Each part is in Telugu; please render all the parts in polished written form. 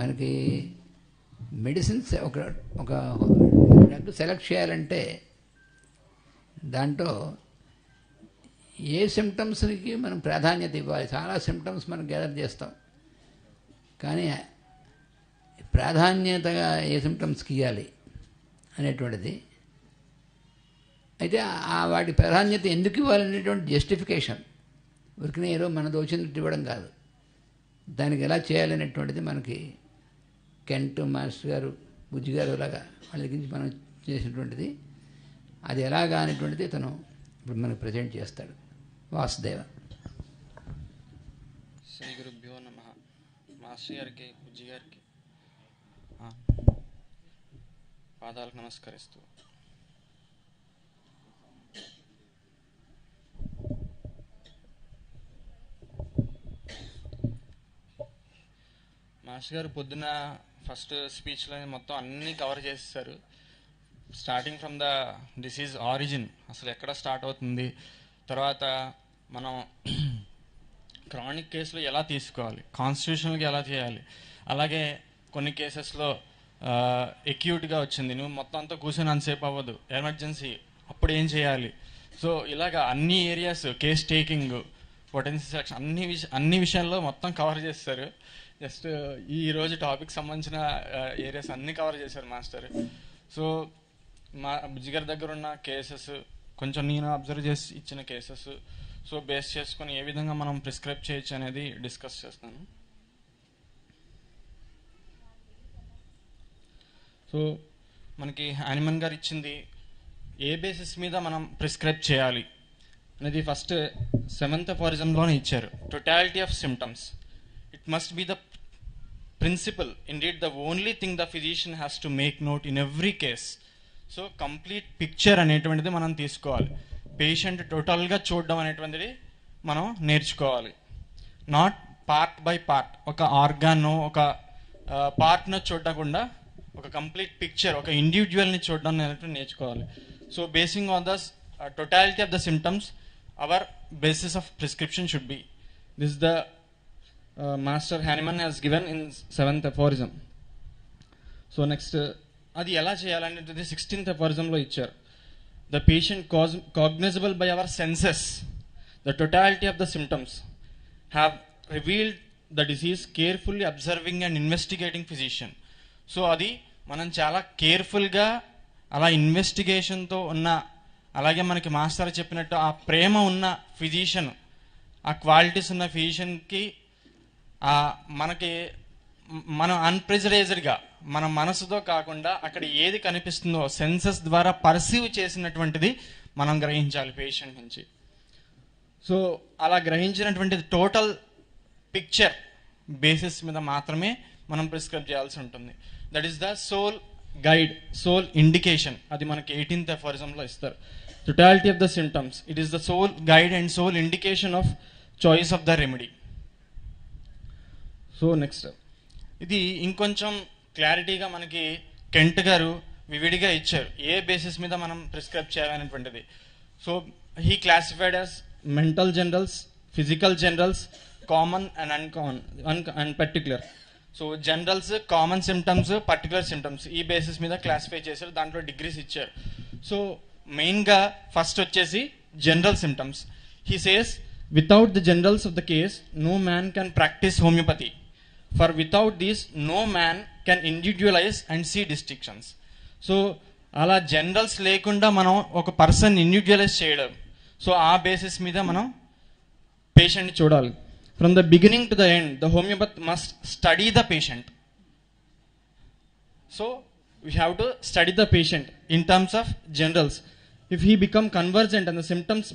మనకి మెడిసిన్స్ ఒక ఒక డ్రగ్ సెలెక్ట్ చేయాలంటే దాంట్లో ఏ సిమ్టమ్స్కి మనం ప్రాధాన్యత ఇవ్వాలి. చాలా సిమ్టమ్స్ మనం గ్యాదర్ చేస్తాం, కానీ ప్రాధాన్యతగా ఏ సిమ్టమ్స్కి ఇవ్వాలి అనేటువంటిది, అయితే వాటి ప్రాధాన్యత ఎందుకు ఇవ్వాలనేటువంటి జస్టిఫికేషన్ ఊరికనే ఏదో మన దోచినట్టు ఇవ్వడం కాదు. దానికి ఎలా చేయాలనేటువంటిది మనకి కెంట్ మాస్టర్ గారు, బుజ్జి గారు లాగా వాళ్ళ దగ్గర మనం చేసినటువంటిది, అది ఎలాగా అనేటువంటిది తను ఇప్పుడు మనకు ప్రజెంట్ చేస్తాడు. వాసుదేవ. శ్రీ గురుభ్యో నమః. మాస్టర్ గారికి, బుజ్జి గారికి పాదాలకు నమస్కరిస్తూ మాస్టర్ గారు పొద్దున ఫస్ట్ స్పీచ్లో మొత్తం అన్నీ కవర్ చేసేసారు. Starting from the disease origin, అసలు ఎక్కడ స్టార్ట్ అవుతుంది, తర్వాత మనం క్రానిక్ కేసులో ఎలా తీసుకోవాలి, కాన్స్టిట్యూషనల్గా ఎలా చేయాలి, అలాగే కొన్ని కేసెస్లో ఎక్యూట్గా వచ్చింది, నువ్వు మొత్తం అంతా కూర్చొని అంతసేపు అవ్వదు, ఎమర్జెన్సీ, అప్పుడు ఏం చేయాలి. సో ఇలాగా అన్ని areas, case taking, potential selection, అన్ని విషయాల్లో మొత్తం కవర్ చేస్తారు. జస్ట్ ఈరోజు టాపిక్ సంబంధించిన ఏరియాస్ అన్నీ కవర్ చేశారు మాస్టర్. సో మా బుజ్జి గారి దగ్గర ఉన్న కేసెస్, కొంచెం నేను అబ్జర్వ్ చేసి ఇచ్చిన కేసెస్, సో బేస్ చేసుకొని ఏ విధంగా మనం ప్రిస్క్రైబ్ చేయొచ్చు అనేది డిస్కస్ చేస్తాను. సో మనకి హానిమన్ గారు ఇచ్చింది ఏ బేసిస్ మీద మనం ప్రిస్క్రైబ్ చేయాలి అనేది ఫస్ట్ 7th అఫారిజంలోనే ఇచ్చారు. Totality of symptoms, it must be the principle, indeed the only thing the physician has to make note in every case. So complete picture అనేటువంటిది మనం తీసుకోవాలి. పేషెంట్ టోటల్గా చూడడం అనేటువంటిది మనం నేర్చుకోవాలి. నాట్ పార్ట్ బై పార్ట్, ఒక ఆర్గాన్, ఒక పార్ట్ను చూడకుండా ఒక కంప్లీట్ పిక్చర్, ఒక ఇండివిజువల్ని చూడడం అనేటువంటి నేర్చుకోవాలి. So basing on the totality of the symptoms, our basis of prescription should be. This is the Master Hahnemann has given in 7th aphorism. So next, అది ఎలా చేయాలనేది 16th aphorismలో ఇచ్చారు. The patient cognizable by our senses, the totality of the symptoms have revealed the disease, carefully observing and investigating physician. So అది మనం చాలా కేర్ఫుల్గా అలా ఇన్వెస్టిగేషన్తో ఉన్న, అలాగే మనకి మాస్టర్ చెప్పినట్టు ఆ ప్రేమ ఉన్న ఫిజిషియన్, ఆ క్వాలిటీస్ ఉన్న ఫిజిషియన్కి మనకి మనం అన్ప్రెజరైజ్డ్గా మన మనసుతో కాకుండా అక్కడ ఏది కనిపిస్తుందో సెన్సెస్ ద్వారా పర్సీవ్ చేసినటువంటిది మనం గ్రహించాలి పేషెంట్ నుంచి. సో అలా గ్రహించినటువంటిది టోటల్ పిక్చర్ బేసిస్ మీద మాత్రమే మనం ప్రిస్క్రైబ్ చేయాల్సి ఉంటుంది. That is the sole guide, sole indication. అది మనకి 18th aphorismలో ఇస్తారు. Totality of the symptoms, it is the sole guide and sole indication of choice of the remedy. So next, ఇది ఇంకొంచెం క్లారిటీగా మనకి కెంట్ గారు వివిడిగా ఇచ్చారు ఏ బేసిస్ మీద మనం ప్రిస్క్రైబ్ చేయాలనేటువంటిది. So he classified as mental generals, physical generals, common and uncommon and particular. So generals, common symptoms, particular symptoms, ఈ బేసిస్ మీద క్లాసిఫై చేశారు. దాంట్లో డిగ్రీస్ ఇచ్చారు. సో మెయిన్గా ఫస్ట్ వచ్చేసి general symptoms. He says without the generals of the case no man can practise homeopathy, for without these no man can individualise and see distinctions. So అలా జనరల్స్ లేకుండా మనం ఒక పర్సన్ ఇండివిజువలైజ్ చేయడం, సో ఆ బేసిస్ మీద మనం పేషెంట్ని చూడాలి. From the beginning to the end the homeopath must study the patient. So we have to study the patient in terms of generals. If he become convergent and the symptoms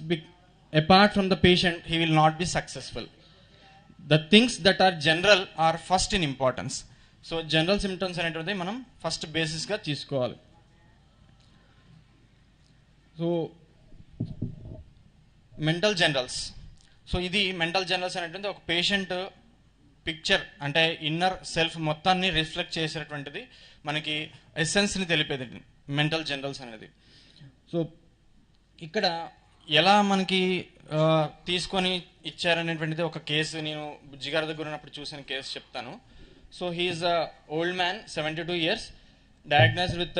apart from the patient, he will not be successful. The things that are general are first in importance. So general symptoms అనేటివి మనం ఫస్ట్ బేసిస్గా తీసుకోవాలి. So mental generals. సో ఇది మెంటల్ జనరల్స్ అనేటువంటి ఒక పేషెంట్ పిక్చర్, అంటే ఇన్నర్ సెల్ఫ్ మొత్తాన్ని రిఫ్లెక్ట్ చేసేటువంటిది, మనకి ఎసెన్స్ని తెలిపేది మెంటల్ జనరల్స్ అనేది. సో ఇక్కడ ఎలా మనకి తీసుకొని ఇచ్చారనేటువంటిది ఒక కేసు నేను బుజ్జి గారి దగ్గర ఉన్నప్పుడు చూసిన కేసు చెప్తాను. So he's a old man, 72 years, diagnosed with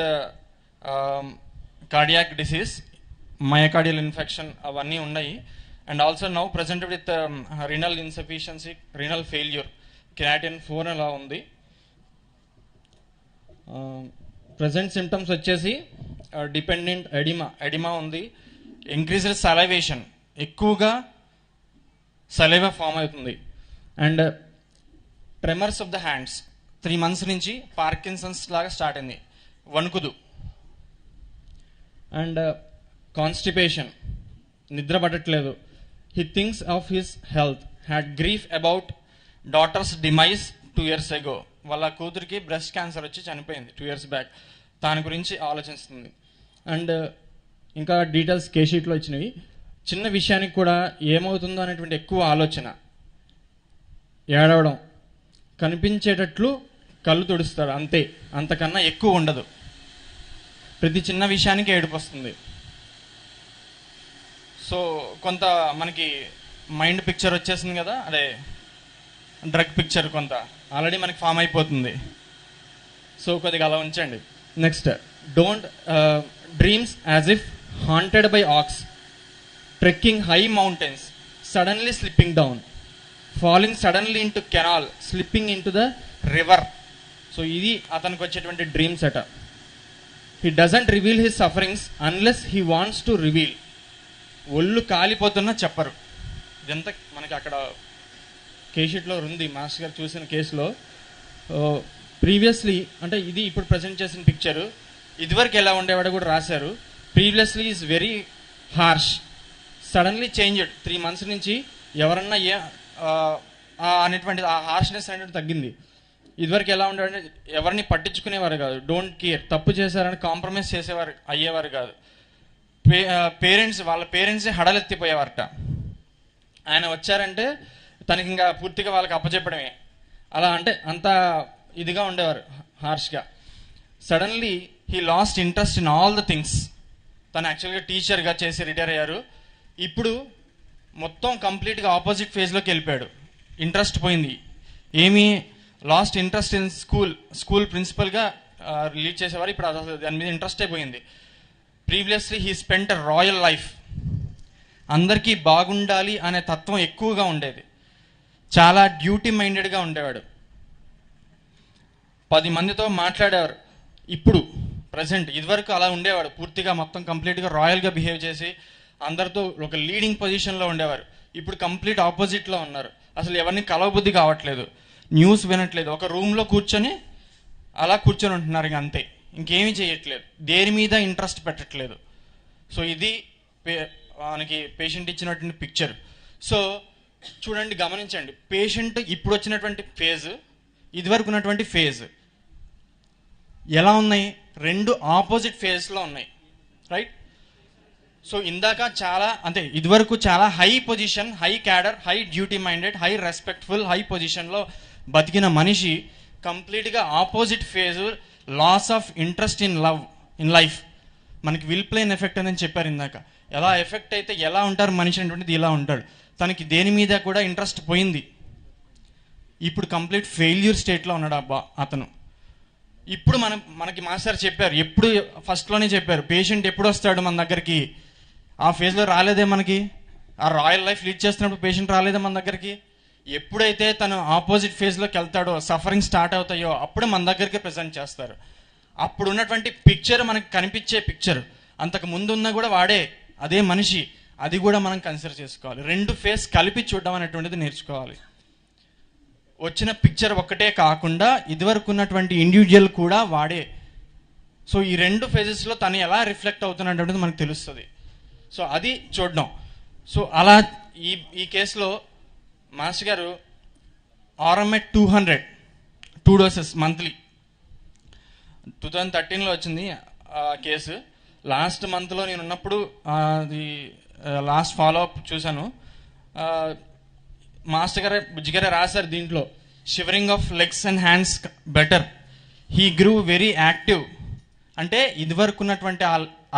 cardiac disease, myocardial infection అవన్నీ ఉన్నాయి. And also now present with renal insufficiency, renal failure, creatinine 4 అలా ఉంది. ప్రజెంట్ సిమ్టమ్స్ వచ్చేసి డిపెండెంట్ ఎడిమా ఉంది, ఇంక్రీజ్డ్ సలైవేషన్, ఎక్కువగా సలైవా ఫామ్ అవుతుంది, and tremors of the hands. 3 months నుంచి పార్కిన్సన్స్ లాగా స్టార్ట్ అయింది, వణుకుదు. అండ్ కాన్స్టిపేషన్, నిద్ర పట్టట్లేదు. He thinks of his health, had grief about daughters demise 2 years ago. వాళ్ళ కూతురికి బ్రెస్ట్ క్యాన్సర్ వచ్చి చనిపోయింది 2 years బ్యాక్. దాని గురించి ఆలోచిస్తుంది. అండ్ ఇంకా డీటెయిల్స్ కేషీట్లో ఇచ్చినవి. చిన్న విషయానికి కూడా ఏమవుతుందో అనేటువంటి ఎక్కువ ఆలోచన, ఏడవడం, కనిపించేటట్లు కళ్ళు తుడుస్తాడు అంతే, అంతకన్నా ఎక్కువ ఉండదు. ప్రతి చిన్న విషయానికి ఏడుపు వస్తుంది. సో కొంత మనకి మైండ్ పిక్చర్ వచ్చేసింది కదా, అదే డ్రగ్ పిక్చర్ కొంత ఆల్రెడీ మనకి ఫామ్ అయిపోతుంది. సో కొద్దిగా అలా ఉంచండి. Next, don't dreams as if haunted by aux, trekking high mountains, suddenly slipping down, falling suddenly into canal, slipping into the river. So ఇది అతనికి వచ్చేటువంటి డ్రీమ్స్ అట. He doesn't reveal his sufferings unless he wants to reveal. ఒళ్ళు కాలిపోతున్నా చెప్పరు. ఇదంతా మనకి అక్కడ కేషీట్లో ఉంది, మాస్టర్ గారు చూసిన కేసులో. ప్రీవియస్లీ అంటే ఇది ఇప్పుడు ప్రజెంట్ చేసిన పిక్చరు, ఇదివరకు ఎలా ఉండేవాడో కూడా రాశారు. Previously is very harsh, suddenly changed. 3 months నుంచి ఎవరన్నా అనేటువంటి ఆ హార్ష్నెస్ అనేది తగ్గింది. ఇదివరకు ఎలా ఉండేవాడంటే ఎవరిని పట్టించుకునేవారు కాదు, డోంట్ కేర్, తప్పు చేశారని కాంప్రమైజ్ చేసేవారు అయ్యేవారు కాదు. వాళ్ళ పేరెంట్సే హడలెత్తిపోయేవారట. ఆయన వచ్చారంటే తనకి ఇంకా పూర్తిగా వాళ్ళకి అప్పచెప్పడమే. అలా అంటే అంత ఇదిగా ఉండేవారు, హార్ష్గా. Suddenly he lost interest in all the things. తను యాక్చువల్గా టీచర్గా చేసి రిటైర్ అయ్యారు. ఇప్పుడు మొత్తం కంప్లీట్గా ఆపోజిట్ ఫేజ్లోకి వెళ్ళిపోయాడు. ఇంట్రెస్ట్ పోయింది. ఏమీ లాస్ట్ ఇంట్రెస్ట్ ఇన్ స్కూల్ ప్రిన్సిపల్గా లీడ్ చేసేవారు, ఇప్పుడు అసలు దాని మీద ఇంట్రెస్టే పోయింది. Previously he spent a royal life. అందరికీ బాగుండాలి అనే తత్వం ఎక్కువగా ఉండేది. చాలా డ్యూటీ మైండెడ్గా ఉండేవాడు. 10 మందితో మాట్లాడేవారు. ఇప్పుడు ప్రజెంట్, ఇదివరకు అలా ఉండేవాడు, పూర్తిగా మొత్తం కంప్లీట్గా రాయల్గా బిహేవ్ చేసి అందరితో ఒక లీడింగ్ పొజిషన్లో ఉండేవారు. ఇప్పుడు కంప్లీట్ ఆపోజిట్లో ఉన్నారు. అసలు ఎవరిని కలవబుద్ధి కావట్లేదు, న్యూస్ వినట్లేదు, ఒక రూమ్లో కూర్చొని అలా కూర్చొని ఉంటున్నారు, ఇంక అంతే, ఇంకేమీ చేయట్లేదు, దేని మీద ఇంట్రెస్ట్ పెట్టట్లేదు. సో ఇది మనకి పేషెంట్ ఇచ్చినటువంటి పిక్చర్. సో చూడండి, గమనించండి, పేషెంట్ ఇప్పుడు వచ్చినటువంటి ఫేజ్, ఇదివరకు ఉన్నటువంటి ఫేజ్ ఎలా ఉన్నాయి? 2 ఆపోజిట్ ఫేజ్లో ఉన్నాయి, రైట్? సో ఇందాక చాలా అంటే ఇదివరకు చాలా high position, high cadre, high duty minded, high respectful, high పొజిషన్లో బతికిన మనిషి కంప్లీట్గా opposite phase, loss of interest in life. మనకి విల్ ప్లేన్ ఎఫెక్ట్ అని చెప్పారు ఇందాక. ఎలా ఎఫెక్ట్ అయితే ఎలా ఉంటారు మనిషి అనేటువంటిది ఇలా ఉంటాడు. తనకి దేని మీద కూడా ఇంట్రెస్ట్ పోయింది. ఇప్పుడు కంప్లీట్ ఫెయిల్యూర్ స్టేట్లో ఉన్నాడు అతను. ఇప్పుడు మనకి మాస్టర్ చెప్పారు, ఎప్పుడు ఫస్ట్లోనే చెప్పారు, పేషెంట్ ఎప్పుడు వస్తాడు మన దగ్గరికి, ఆ ఫేజ్లో రాలేదే మనకి. ఆ రాయల్ లైఫ్ లీడ్ చేస్తున్నప్పుడు పేషెంట్ రాలేదే మన దగ్గరికి. ఎప్పుడైతే తను ఆపోజిట్ ఫేజ్లోకి వెళ్తాడో, సఫరింగ్ స్టార్ట్ అవుతాయో, అప్పుడు మన దగ్గరికి ప్రజెంట్ చేస్తారు. అప్పుడు ఉన్నటువంటి పిక్చర్ మనకి కనిపించే పిక్చర్, అంతకు ముందు ఉన్నా కూడా వాడే అదే మనిషి, అది కూడా మనం కన్సిడర్ చేసుకోవాలి. 2 ఫేస్ కలిపి చూడడం అనేటువంటిది నేర్చుకోవాలి. వచ్చిన పిక్చర్ ఒక్కటే కాకుండా ఇదివరకు ఉన్నటువంటి ఇండివిజువల్ కూడా వాడే. సో ఈ 2 ఫేజెస్లో తను ఎలా రిఫ్లెక్ట్ అవుతున్నటువంటిది మనకు తెలుస్తుంది. సో అది చూడడం. సో అలా ఈ కేసులో మాస్టర్ గారు ఆర్ఎంఎట్ 2 doses మంత్లీ 2013లో వచ్చింది ఆ కేసు. లాస్ట్ మంత్లో నేను ఉన్నప్పుడు అది లాస్ట్ ఫాలోఅప్ చూశాను. మాస్టర్ గారే బుజ్జి గారే రాశారు దీంట్లో, shivering of legs and hands better, he గ్రూ very active. అంటే ఇదివరకు ఉన్నటువంటి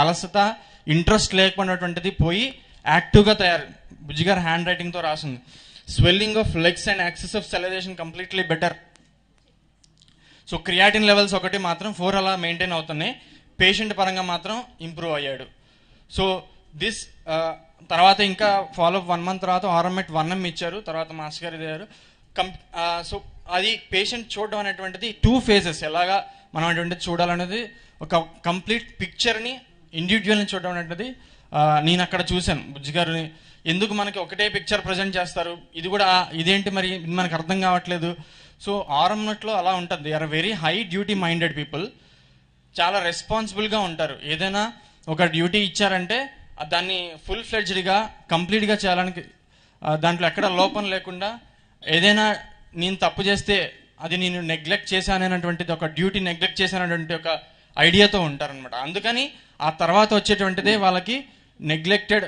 అలసత, ఇంట్రెస్ట్ లేకపోయినటువంటిది పోయి యాక్టివ్గా తయారు. బుజ్జి గారు హ్యాండ్ రైటింగ్తో రాసింది. Swelling of legs and excess of సెలైజేషన్ completely better. So creatine levels ఒకటి మాత్రం 4 అలా మెయింటైన్ అవుతున్నాయి, పేషెంట్ పరంగా మాత్రం ఇంప్రూవ్ అయ్యాడు. సో దిస్ తర్వాత ఇంకా ఫాలోఅప్ 1 month తర్వాత ఆర్ఎంఎట్ 1M ఇచ్చారు, తర్వాత మాస్టర్ గారు ఇచ్చారు. సో అది పేషెంట్ చూడడం అనేటువంటిది 2 phases, ఎలాగా మనం అటువంటిది చూడాలనేది ఒక కంప్లీట్ పిక్చర్ని ఇండివిజువల్ని చూడడం అనేటువంటిది నేను అక్కడ చూశాను. బుజ్జి గారిని ఎందుకు మనకి ఒకటే పిక్చర్ ప్రజెంట్ చేస్తారు, ఇది కూడా ఇదేంటి మరి మనకు అర్థం కావట్లేదు. సో ఆర్ఎంఎట్లో అలా ఉంటుంది. They are very high duty minded people, చాలా రెస్పాన్సిబుల్గా ఉంటారు. ఏదైనా ఒక డ్యూటీ ఇచ్చారంటే దాన్ని ఫుల్ ఫ్లెడ్జ్డ్గా కంప్లీట్గా చేయాలని, దాంట్లో ఎక్కడ లోపం లేకుండా, ఏదైనా నేను తప్పు చేస్తే అది నేను నెగ్లెక్ట్ చేశాననేటువంటిది, ఒక డ్యూటీ నెగ్లెక్ట్ చేశానటువంటి ఒక ఐడియాతో ఉంటారనమాట. అందుకని ఆ తర్వాత వచ్చేటువంటిదే వాళ్ళకి నెగ్లెక్టెడ్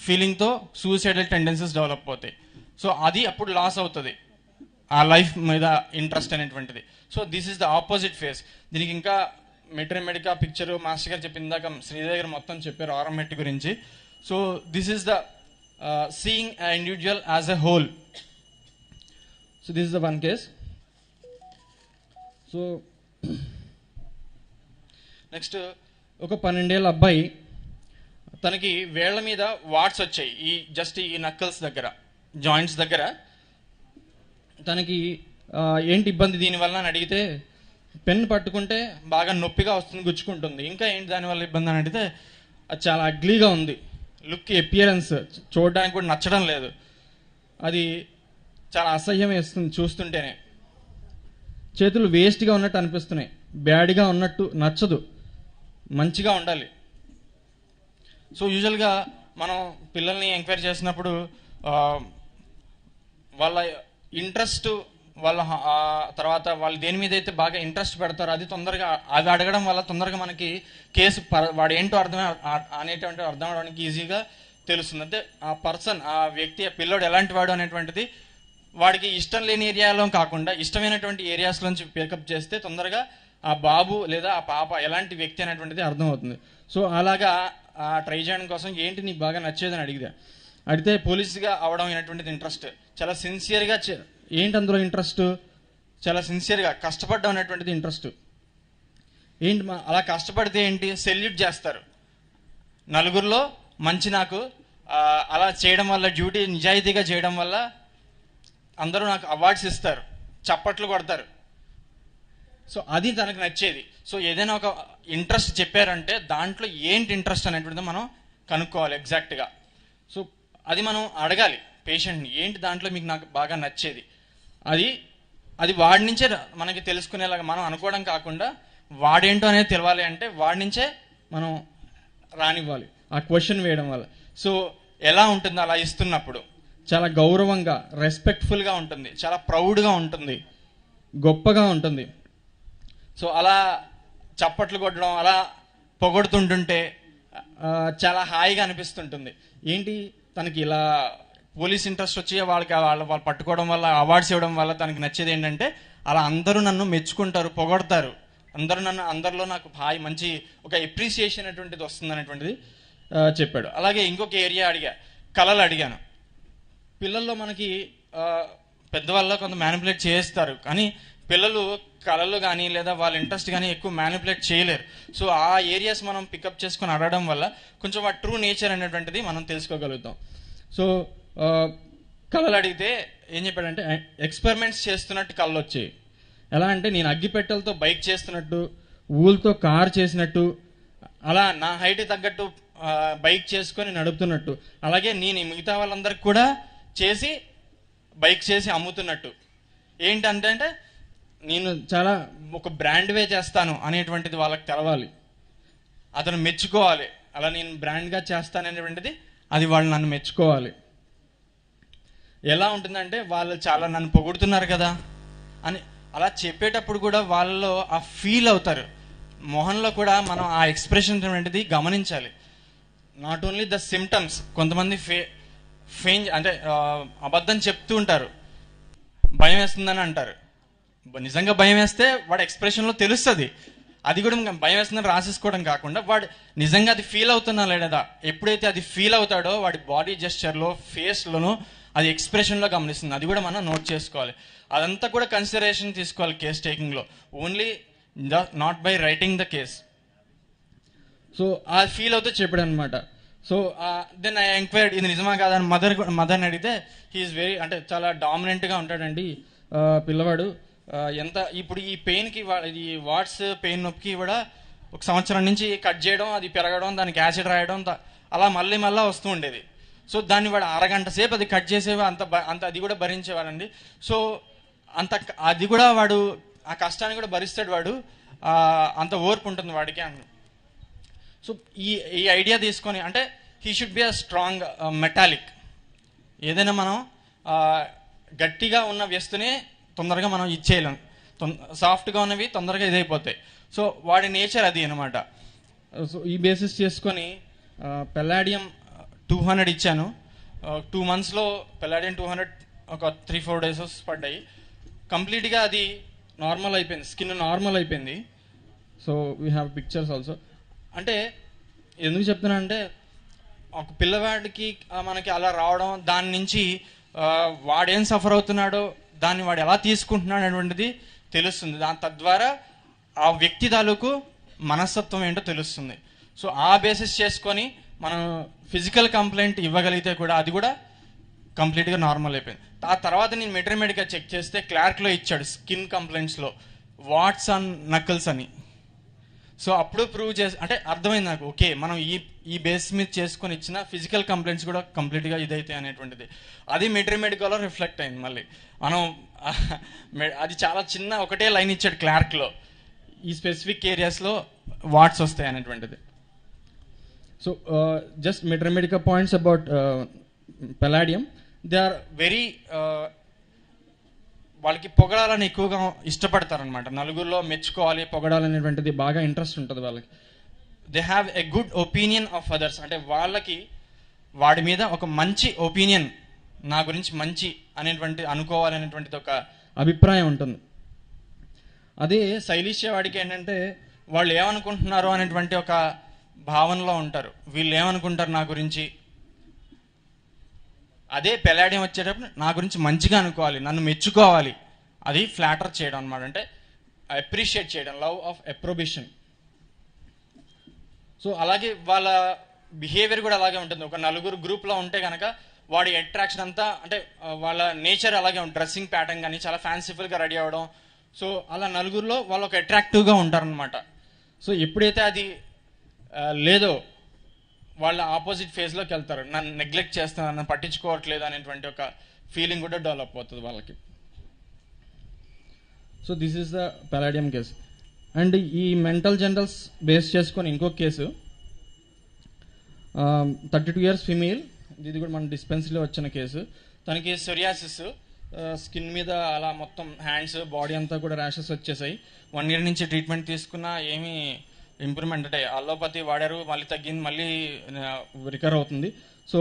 ఫీలింగ్తో సూసైడల్ టెండెన్సీస్ డెవలప్ అవుతాయి. సో అది అప్పుడు లాస్ అవుతుంది ఆ లైఫ్ మీద ఇంట్రెస్ట్ అనేటువంటిది. So this is the opposite face. దీనికి ఇంకా మెట్రమెడికా పిక్చర్ మాస్టర్ గారు చెప్పిందాక శ్రీదేవి గారు మొత్తం చెప్పారు ఆర్ఎంఎట్ గురించి. So this is the seeing individual as a whole. So this is the one case. So next ఒక 12 ఏళ్ళ అబ్బాయి, తనకి వేళ్ల మీద వాట్స్ వచ్చాయి, ఈ జస్ట్ ఈ నక్కల్స్ దగ్గర, జాయింట్స్ దగ్గర. తనకి ఏంటి ఇబ్బంది దీనివల్ల అని అడిగితే, పెన్ పట్టుకుంటే బాగా నొప్పిగా వస్తుంది, గుచ్చుకుంటుంది. ఇంకా ఏంటి దానివల్ల ఇబ్బంది అని అడిగితే, అది చాలా అగ్లీగా ఉంది, లుక్ అపియరెన్స్ చూడడానికి కూడా నచ్చడం లేదు, అది చాలా అసహ్యం వేస్తుంది చూస్తుంటేనే, చేతులు వేస్ట్గా ఉన్నట్టు అనిపిస్తున్నాయి, బ్యాడ్గా ఉన్నట్టు నచ్చదు, మంచిగా ఉండాలి. సో యూజువల్గా మనం పిల్లల్ని ఎంక్వైరీ చేసినప్పుడు వాళ్ళ ఇంట్రెస్ట్, వాళ్ళ తర్వాత వాళ్ళు దేని మీద అయితే బాగా ఇంట్రెస్ట్ పెడతారో అది తొందరగా, అది అడగడం వల్ల తొందరగా మనకి కేసు వాడు ఏంటో అనేటువంటి అర్థం అవడానికి ఈజీగా తెలుస్తుంది. అంటే ఆ పర్సన్, ఆ వ్యక్తి, ఆ పిల్లోడు ఎలాంటి వాడు అనేటువంటిది వాడికి ఇష్టం లేని ఏరియాలో కాకుండా ఇష్టమైనటువంటి ఏరియాస్లోంచి పికప్ చేస్తే తొందరగా ఆ బాబు లేదా ఆ పాప ఎలాంటి వ్యక్తి అనేటువంటిది అర్థమవుతుంది. సో అలాగా ట్రై చేయడం కోసం ఏంటి నీకు బాగా నచ్చేదని అడిగితే పోలీసుగా అవడం అనేటువంటిది ఇంట్రెస్ట్, చాలా సిన్సియర్గా, ఏంటి అందులో ఇంట్రెస్ట్, చాలా సిన్సియర్గా కష్టపడడం అనేటువంటిది ఇంట్రెస్ట్. ఏంటి అలా కష్టపడితే ఏంటి, సెల్యూట్ చేస్తారు నలుగురిలో, మంచి నాకు అలా చేయడం వల్ల, డ్యూటీ నిజాయితీగా చేయడం వల్ల అందరూ నాకు అవార్డ్స్ ఇస్తారు, చప్పట్లు కొడతారు. సో అది తనకు నచ్చేది. సో ఏదైనా ఒక ఇంట్రెస్ట్ చెప్పారంటే దాంట్లో ఏంటి ఇంట్రెస్ట్ అనేటువంటిది మనం కనుక్కోవాలి ఎగ్జాక్ట్గా. సో అది మనం అడగాలి పేషెంట్ని, ఏంటి దాంట్లో మీకు నాకు బాగా నచ్చేది, అది వాడి నుంచే మనకి తెలుసుకునేలాగా మనం అనుకోవడం కాకుండా వాడేంటో అనేది తెలవాలి అంటే వాడి నుంచే మనం రానివ్వాలి ఆ క్వశ్చన్ వేయడం వల్ల. సో ఎలా ఉంటుంది అలా ఇస్తున్నప్పుడు, చాలా గౌరవంగా, రెస్పెక్ట్ఫుల్గా ఉంటుంది, చాలా ప్రౌడ్గా ఉంటుంది, గొప్పగా ఉంటుంది. సో అలా చప్పట్లు కొట్టడం, అలా పొగడుతుంటుంటే చాలా హాయిగా అనిపిస్తుంటుంది. ఏంటి తనకి ఇలా పోలీస్ ఇంట్రెస్ట్ వచ్చి వాళ్ళు పట్టుకోవడం వల్ల, అవార్డ్స్ ఇవ్వడం వల్ల తనకి నచ్చేది ఏంటంటే, అలా అందరూ నన్ను మెచ్చుకుంటారు, పొగడతారు, అందరిలో నాకు హాయి, మంచి ఒక ఎప్రిసియేషన్ అటువంటిది వస్తుంది అనేటువంటిది చెప్పాడు. అలాగే ఇంకొక ఏరియా కళలు అడిగాను. పిల్లల్లో మనకి పెద్దవాళ్ళ కొంత మ్యానిపులేట్ చేస్తారు, కానీ పిల్లలు కళలు కానీ లేదా వాళ్ళ ఇంట్రెస్ట్ కానీ ఎక్కువ మ్యానిపులేట్ చేయలేరు. సో ఆ ఏరియాస్ మనం పికప్ చేసుకొని అడగడం వల్ల కొంచెం ఆ ట్రూ నేచర్ అనేటువంటిది మనం తెలుసుకోగలుగుతాం. సో కళలు అడిగితే ఏం చెప్పాడంటే, ఎక్స్పెరిమెంట్స్ చేస్తున్నట్టు కళ్ళు వచ్చాయి. ఎలా అంటే, నేను అగ్గిపెట్టెలతో బైక్ చేస్తున్నట్టు, ఊళ్ళతో కార్ చేసినట్టు, అలా నా హైట్ తగ్గట్టు బైక్ చేసుకొని నడుపుతున్నట్టు, అలాగే నేను మిగతా వాళ్ళందరికి కూడా చేసి బైక్ చేసి అమ్ముతున్నట్టు. ఏంటంటే నేను చాలా ఒక బ్రాండ్ వే చేస్తాను అనేటువంటిది వాళ్ళకి తెలవాలి, అతను మెచ్చుకోవాలి, అలా నేను బ్రాండ్గా చేస్తాను అనేటువంటిది అది వాళ్ళు నన్ను మెచ్చుకోవాలి. ఎలా ఉంటుందంటే, వాళ్ళు చాలా నన్ను పొగుడుతున్నారు కదా అని అలా చెప్పేటప్పుడు కూడా వాళ్ళలో ఆ ఫీల్ అవుతారు, మొహంలో కూడా మనం ఆ ఎక్స్ప్రెషన్ అనేటువంటిది గమనించాలి. నాట్ ఓన్లీ ద సిమ్టమ్స్, కొంతమంది అంటే అబద్ధం చెప్తూ ఉంటారు, భయం వేస్తుందని అంటారు. నిజంగా భయం వేస్తే వాడి ఎక్స్ప్రెషన్లో తెలుస్తుంది. అది కూడా భయం వేస్తుందని రాసేసుకోవడం కాకుండా వాడు నిజంగా అది ఫీల్ అవుతున్నా లేదా, ఎప్పుడైతే అది ఫీల్ అవుతాడో వాడి బాడీ జెస్చర్లో, ఫేస్లోనూ అది ఎక్స్ప్రెషన్లో గమనిస్తుంది, అది కూడా మనం నోట్ చేసుకోవాలి. అదంతా కూడా కన్సిడరేషన్ తీసుకోవాలి కేస్ టేకింగ్లో, only not by writing the case. So ఆ ఫీల్ అవుతూ చెప్పాడు అనమాట. సో దెన్ ఐ ఎంక్వైర్డ్ ఇది నిజమా కాదని మదర్ని అడిగితే హీఈస్ వెరీ అంటే చాలా డామినెంట్గా ఉంటాడండి పిల్లవాడు. ఎంత ఇప్పుడు ఈ పెయిన్కి ఈ వాట్స్ పెయిన్ నొప్పికి కూడా 1 సంవత్సరం నుంచి కట్ చేయడం, అది పెరగడం, దానికి యాసిడ్ రాయడం అలా మళ్ళీ వస్తూ ఉండేది. సో దాన్ని వాడు అరగంట సేపు అది కట్ చేసేవి, అంత అది కూడా భరించేవాడండి. సో అది కూడా వాడు ఆ కష్టాన్ని కూడా భరిస్తాడు వాడు, అంత ఓర్పు ఉంటుంది వాడికి అని. సో ఈ ఐడియా తీసుకొని అంటే he should be a strong metallic. ఏదైనా మనం గట్టిగా ఉన్న వస్తునే తొందరగా మనం ఇచ్చేయలేం, సాఫ్ట్గా ఉన్నవి తొందరగా ఇదైపోతాయి. సో వాడి నేచర్ అది అనమాట. సో ఈ బేసిస్ చేసుకొని పెల్లాడియం 200 ఇచ్చాను. 2 monthsలో పెల్లాడియం 200 ఒక 3-4 days పడ్డాయి. కంప్లీట్గా అది నార్మల్ అయిపోయింది, స్కిన్ నార్మల్ అయిపోయింది. So we have pictures also. అంటే ఎందుకు చెప్తున్నా అంటే ఒక పిల్లవాడికి మనకి అలా రావడం, దాని నుంచి వాడేం సఫర్ అవుతున్నాడో దాన్ని వాడు ఎలా తీసుకుంటున్నాడు అనేటువంటిది తెలుస్తుంది. తద్వారా ఆ వ్యక్తి తాలూకు మనస్తత్వం ఏంటో తెలుస్తుంది. సో ఆ బేసిస్ చేసుకొని మనం ఫిజికల్ కంప్లైంట్ ఇవ్వగలిగితే కూడా అది కూడా కంప్లీట్గా నార్మల్ అయిపోయింది. ఆ తర్వాత నేను మెటర్మెడిక్గా చెక్ చేస్తే క్లార్క్లో ఇచ్చాడు స్కిన్ కంప్లైంట్స్లో వాట్స్ ఆన్ నకిల్స్ అని. సో అప్పుడు ప్రూవ్ చేసి అంటే అర్థమైంది నాకు, ఓకే మనం ఈ బేస్ మీద చేసుకొని ఇచ్చిన ఫిజికల్ కంప్లైంట్స్ కూడా కంప్లీట్గా ఇదైతే అనేటువంటిది. అది మెటర్మెడిక్లో రిఫ్లెక్ట్ అయింది. మళ్ళీ మనం అది చాలా చిన్న ఒకటే లైన్ ఇచ్చాడు క్లార్క్లో, ఈ స్పెసిఫిక్ ఏరియాస్లో వాట్స్ వస్తాయి అనేటువంటిది. So just materia medica points about palladium. They are very వాళ్ళకి పొగడాలని ఎక్కువగా ఇష్టపడతారనమాట. నలుగురిలో మెచ్చుకోవాలి, పొగడాలనేటువంటిది బాగా ఇంట్రెస్ట్ ఉంటుంది వాళ్ళకి. They have a good opinion of others. అంటే వాళ్ళకి వాడి మీద ఒక మంచి ఒపీనియన్, నా గురించి మంచి అనేటువంటి అనుకోవాలనేటువంటిది ఒక అభిప్రాయం ఉంటుంది. అదే శైలిష్య వాడికి ఏంటంటే వాళ్ళు ఏమనుకుంటున్నారు అనేటువంటి ఒక భావనలో ఉంటారు, వీళ్ళు ఏమనుకుంటారు నా గురించి. అదే పెల్లాడియం వచ్చేటప్పుడు నా గురించి మంచిగా అనుకోవాలి, నన్ను మెచ్చుకోవాలి, అది ఫ్లాటర్ చేయడం అనమాట. అంటే అప్రిషియేట్ చేయడం, లవ్ ఆఫ్ అప్రోబేషన్. సో అలాగే వాళ్ళ బిహేవియర్ కూడా అలాగే ఉంటుంది. ఒక నలుగురు గ్రూప్లో ఉంటే కనుక వాడి అట్రాక్షన్ అంతా అంటే వాళ్ళ నేచర్ అలాగే ఉంటుంది. డ్రెస్సింగ్ ప్యాటర్న్ కానీ చాలా ఫ్యాన్సిఫుల్గా రెడీ అవ్వడం. సో అలా నలుగురిలో వాళ్ళు ఒక అట్రాక్టివ్గా ఉంటారనమాట. సో ఎప్పుడైతే అది లేదో వాళ్ళ ఆపోజిట్ ఫేజ్లోకి వెళ్తారు, నన్ను నెగ్లెక్ట్ చేస్తాను, నన్ను పట్టించుకోవట్లేదు అనేటువంటి ఒక ఫీలింగ్ కూడా డెవలప్ అవుతుంది వాళ్ళకి. So this is the palladium case. And ఈ మెంటల్ జనరల్స్ బేస్ చేసుకొని ఇంకొక కేసు 32 years ఫీమేల్, ఇది కూడా మన డిస్పెన్సరీలో వచ్చిన కేసు. తనకి సోరియాసిస్, స్కిన్ మీద అలా మొత్తం హ్యాండ్స్ బాడీ అంతా కూడా ర్యాషెస్ వచ్చేసాయి. 1 year నుంచి ట్రీట్మెంట్ తీసుకున్నా ఏమీ ఇంప్రూవ్మెంట్ అంటే అల్లోపతి వాడారు, మళ్ళీ తగ్గింది, మళ్ళీ రికవర్ అవుతుంది. సో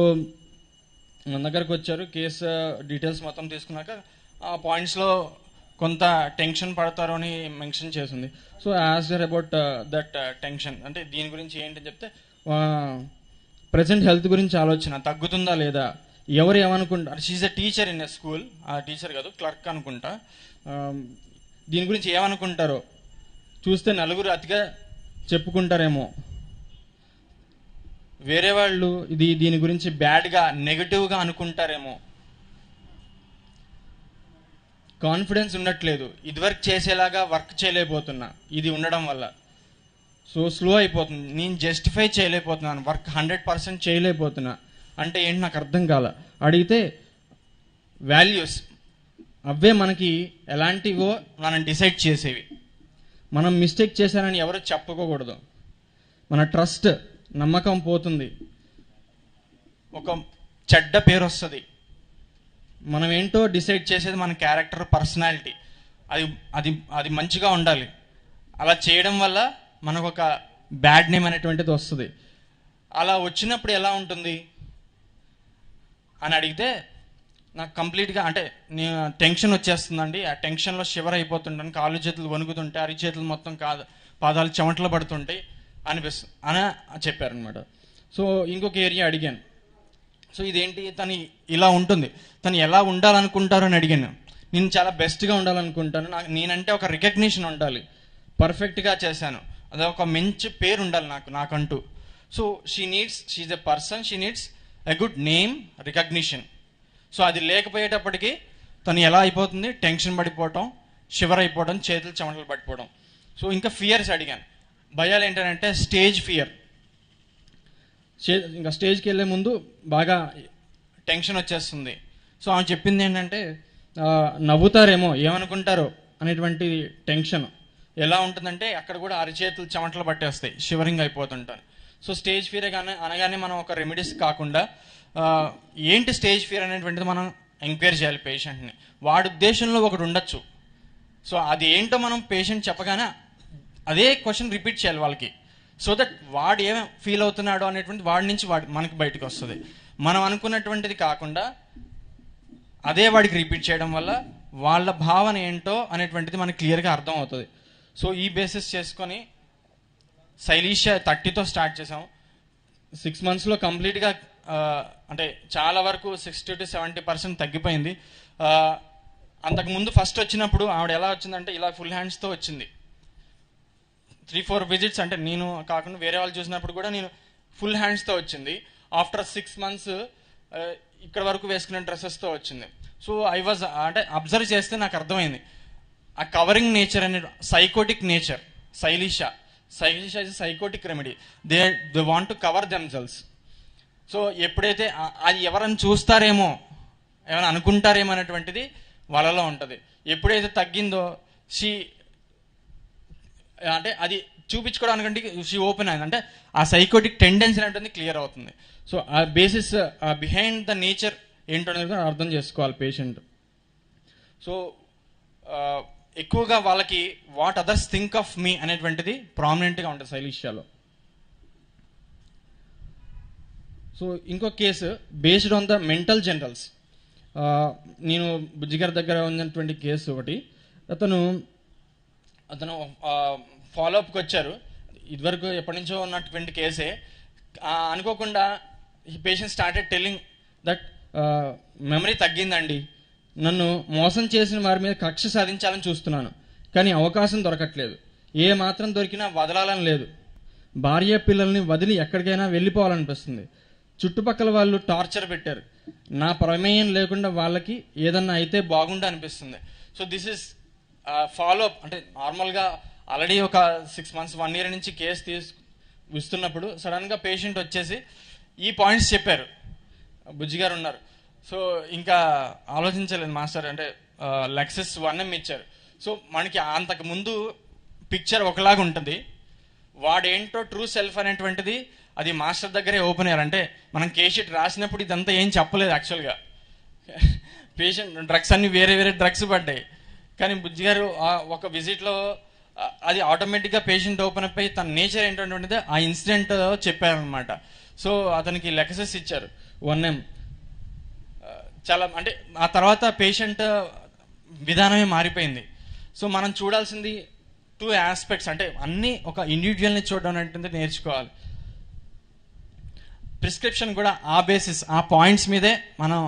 మన దగ్గరకు వచ్చారు, కేసు డీటెయిల్స్ మొత్తం తీసుకున్నాక ఆ పాయింట్స్లో కొంత టెన్షన్ పడతారు అని మెన్షన్ చేసింది. So as about that tension, అంటే దీని గురించి ఏంటని చెప్తే ప్రజెంట్ హెల్త్ గురించి ఆలోచన తగ్గుతుందా లేదా, ఎవరు ఏమనుకుంటారు. She's a teacher in a school, teacher కాదు క్లర్క్ అనుకుంటా. దీని గురించి ఏమనుకుంటారో చూస్తే నలుగురు అతిగా చెప్పుకుంటారేమో, వేరే వాళ్ళు దీని గురించి బ్యాడ్గా నెగటివ్గా అనుకుంటారేమో, కాన్ఫిడెన్స్ ఉండట్లేదు, ఇదివరకు చేసేలాగా వర్క్ చేయలేకపోతున్నా ఇది ఉండడం వల్ల. సో స్లో అయిపోతుంది, నేను జస్టిఫై చేయలేకపోతున్నాను, వర్క్ 100% చేయలేకపోతున్నా అంటే ఏంటి నాకు అర్థం కాల. అడిగితే వాల్యూస్ అవే మనకి ఎలాంటివో మనం డిసైడ్ చేసేవి. మనం మిస్టేక్ చేశానని ఎవరు చెప్పుకోకూడదు, మన ట్రస్ట్ నమ్మకం పోతుంది, ఒక చెడ్డ పేరు వస్తుంది. మనం ఏంటో డిసైడ్ చేసేది మన క్యారెక్టర్, పర్సనాలిటీ, అది మంచిగా ఉండాలి. అలా చేయడం వల్ల మనకు ఒక బ్యాడ్ నేమ్ అనేటువంటిది వస్తుంది. అలా వచ్చినప్పుడు ఎలా ఉంటుంది అని అడిగితే నాకు కంప్లీట్గా అంటే నేను టెన్షన్ వచ్చేస్తుందండి, ఆ టెన్షన్లో షివర్ అయిపోతుంటాను, కాళ్ళు చేతులు వణుకుతుంటాయి, అరిచేతులు మొత్తం పాదాలు చెమటలు పడుతుంటాయి అనిపిస్తుంది అని చెప్పారనమాట. సో ఇంకొక ఏరియా అడిగాను. సో ఇదేంటి, తను ఇలా ఉంటుంది, తను ఎలా ఉండాలనుకుంటారు అని అడిగాను. నేను చాలా బెస్ట్గా ఉండాలనుకుంటాను, నేనంటే ఒక రికగ్నిషన్ ఉండాలి, పర్ఫెక్ట్గా చేశాను, అదే ఒక మంచి పేరు ఉండాలి నాకంటూ. So she's a person, she needs a good name, recognition. సో అది లేకపోయేటప్పటికీ తను ఎలా అయిపోతుంది, టెన్షన్ పడిపోవటం, షివర్ అయిపోవడం, చేతులు చెమటలు పడిపోవడం. సో ఇంకా ఫియర్స్ అడిగాను. భయాలు ఏంటంటే స్టేజ్ ఫియర్, ఇంకా స్టేజ్కి వెళ్ళే ముందు బాగా టెన్షన్ వచ్చేస్తుంది. సో ఆమె చెప్పింది ఏంటంటే నవ్వుతారేమో, ఏమనుకుంటారో అనేటువంటి టెన్షన్. ఎలా ఉంటుందంటే అక్కడ కూడా అరిచేతులు చెమటలు పట్టేస్తాయి, షివరింగ్ అయిపోతుంటాను. సో స్టేజ్ ఫియర్ అనగానే మనం ఒక రెమెడీస్ కాకుండా ఏంటి స్టేజ్ ఫియర్ అనేటువంటిది మనం ఎంక్వైరీ చేయాలి పేషెంట్ని. వాడి ఉద్దేశంలో ఒకటి ఉండొచ్చు, సో అది ఏంటో మనం పేషెంట్ చెప్పగానే అదే క్వశ్చన్ రిపీట్ చేయాలి వాళ్ళకి, సో దట్ వాడు ఏం ఫీల్ అవుతున్నాడో అనేటువంటి వాడి నుంచి మనకి బయటకు వస్తుంది. మనం అనుకున్నటువంటిది కాకుండా అదే వాడికి రిపీట్ చేయడం వల్ల వాళ్ళ భావన ఏంటో అనేటువంటిది మనకి క్లియర్గా అర్థం అవుతుంది. సో ఈ బేసిస్ చేసుకొని శైలీష 30తో స్టార్ట్ చేసాం. 6 monthsలో కంప్లీట్గా అంటే చాలా వరకు 60 to 70% తగ్గిపోయింది. అంతకుముందు ఫస్ట్ వచ్చినప్పుడు ఆవిడ ఎలా వచ్చిందంటే ఇలా ఫుల్ హ్యాండ్స్తో వచ్చింది. 3-4 visits అంటే నేను కాకుండా వేరే వాళ్ళు చూసినప్పుడు కూడా నేను ఫుల్ హ్యాండ్స్తో వచ్చింది. ఆఫ్టర్ 6 months ఇక్కడ వరకు వేసుకునే డ్రెస్సెస్తో వచ్చింది. సో ఐ వాజ్ అంటే అబ్జర్వ్ చేస్తే నాకు అర్థమైంది ఆ కవరింగ్ నేచర్ అనే సైకోటిక్ నేచర్. శైలీష is sycotic remedy, they want to cover themselves. So ఎప్పుడైతే అది ఎవరైనా చూస్తారేమో, ఏమైనా అనుకుంటారేమో అనేటువంటిది వాళ్ళలో ఉంటుంది. ఎప్పుడైతే తగ్గిందో అంటే అది చూపించుకోవడానికంటే షీ ఓపెన్ అయింది, అంటే ఆ సైకోటిక్ టెండెన్సీ అనేది క్లియర్ అవుతుంది. సో ఆ బేసిస్ బిహైండ్ ద నేచర్ ఏంటో అనేది అర్థం చేసుకోవాలి పేషెంట్. సో ఎక్కువగా వాళ్ళకి what others think of me అనేటువంటిది ప్రామినెంట్గా ఉంటుంది శైలీషలో. సో ఇంకో కేసు based on the mental generals. నేను బుజ్జిగారి దగ్గర ఉన్నటువంటి కేసు ఒకటి. అతను ఫాలోఅప్కి వచ్చారు, ఇదివరకు ఎప్పటి నుంచో ఉన్నటువంటి కేసే. అనుకోకుండా ఈ patient started telling that memory తగ్గిందండి, నన్ను మోసం చేసిన వారి మీద కక్ష సాధించాలని చూస్తున్నాను, కానీ అవకాశం దొరకట్లేదు, ఏ మాత్రం దొరికినా వదలాలని లేదు, భార్య పిల్లల్ని వదిలి ఎక్కడికైనా వెళ్ళిపోవాలనిపిస్తుంది, చుట్టుపక్కల వాళ్ళు టార్చర్ పెట్టారు, నా ప్రమేయం లేకుండా వాళ్ళకి ఏదన్నా అయితే బాగుండు అనిపిస్తుంది. So this is follow up. అంటే నార్మల్గా ఆల్రెడీ ఒక 6 months 1 year నుంచి కేసు ఇస్తున్నప్పుడు సడన్గా పేషెంట్ వచ్చేసి ఈ పాయింట్స్ చెప్పారు. బుజ్జిగారు ఉన్నారు. సో ఇంకా ఆలోచించలేదు మాస్టర్, అంటే లెక్సస్ 1M ఇచ్చారు. సో మనకి అంతకు ముందు పిక్చర్ ఒకలాగా ఉంటుంది, వాడేంటో ట్రూ సెల్ఫ్ అనేటువంటిది అది మాస్టర్ దగ్గరే ఓపెన్ అయ్యారు. అంటే మనం కేస్ షీట్ రాసినప్పుడు ఇదంతా ఏం చెప్పలేదు యాక్చువల్గా. పేషెంట్ డ్రగ్స్ అన్ని వేరే డ్రగ్స్ పడ్డాయి, కానీ బుజ్జిగారు ఒక విజిట్లో అది ఆటోమేటిక్గా పేషెంట్ ఓపెన్ అప్ అయ్యి తన నేచర్ ఏంటంటే ఆ ఇన్సిడెంట్ చెప్పారనమాట. సో అతనికి లెక్సస్ ఇచ్చారు 1M. చాలా అంటే ఆ తర్వాత పేషెంట్ విధానమే మారిపోయింది. సో మనం చూడాల్సింది 2 aspects, అంటే అన్నీ ఒక ఇండివిజువల్ని చూడడం అంటే నేర్చుకోవాలి. ప్రిస్క్రిప్షన్ కూడా ఆ బేసిస్, ఆ పాయింట్స్ మీదే మనం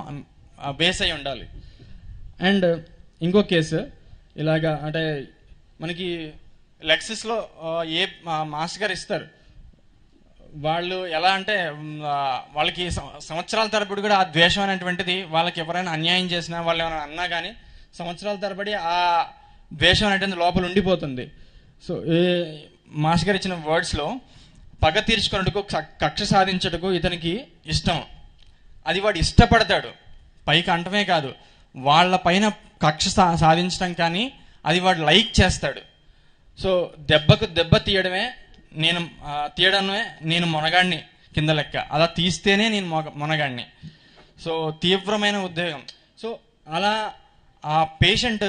బేస్ అయి ఉండాలి. అండ్ ఇంకో కేసు ఇలాగా, అంటే మనకి లెక్సస్లో ఏ మాస్టర్ గారు ఇస్తారు, వాళ్ళు ఎలా అంటే వాళ్ళకి సంవత్సరాల తరబడి కూడా ఆ ద్వేషం అనేటువంటిది, వాళ్ళకి ఎవరైనా అన్యాయం చేసినా వాళ్ళు ఏమైనా అన్నా కానీ సంవత్సరాల తరబడి ఆ ద్వేషం అనేటువంటి లోపల ఉండిపోతుంది. సో మాస్టర్ గారు ఇచ్చిన వర్డ్స్లో పగ తీర్చుకున్నట్టుకు కక్ష సాధించటకు ఇతనికి ఇష్టం, అది వాడు ఇష్టపడతాడు, పైకి అంటమే కాదు వాళ్ళ పైన కక్ష సాధించడం కానీ అది వాడు లైక్ చేస్తాడు. సో దెబ్బకు దెబ్బ తీయడమే నేను మొనగాడిని కింద లెక్క, అలా తీస్తేనే నేను మొనగాడిని. సో తీవ్రమైన ఉద్వేగం. సో అలా ఆ పేషెంట్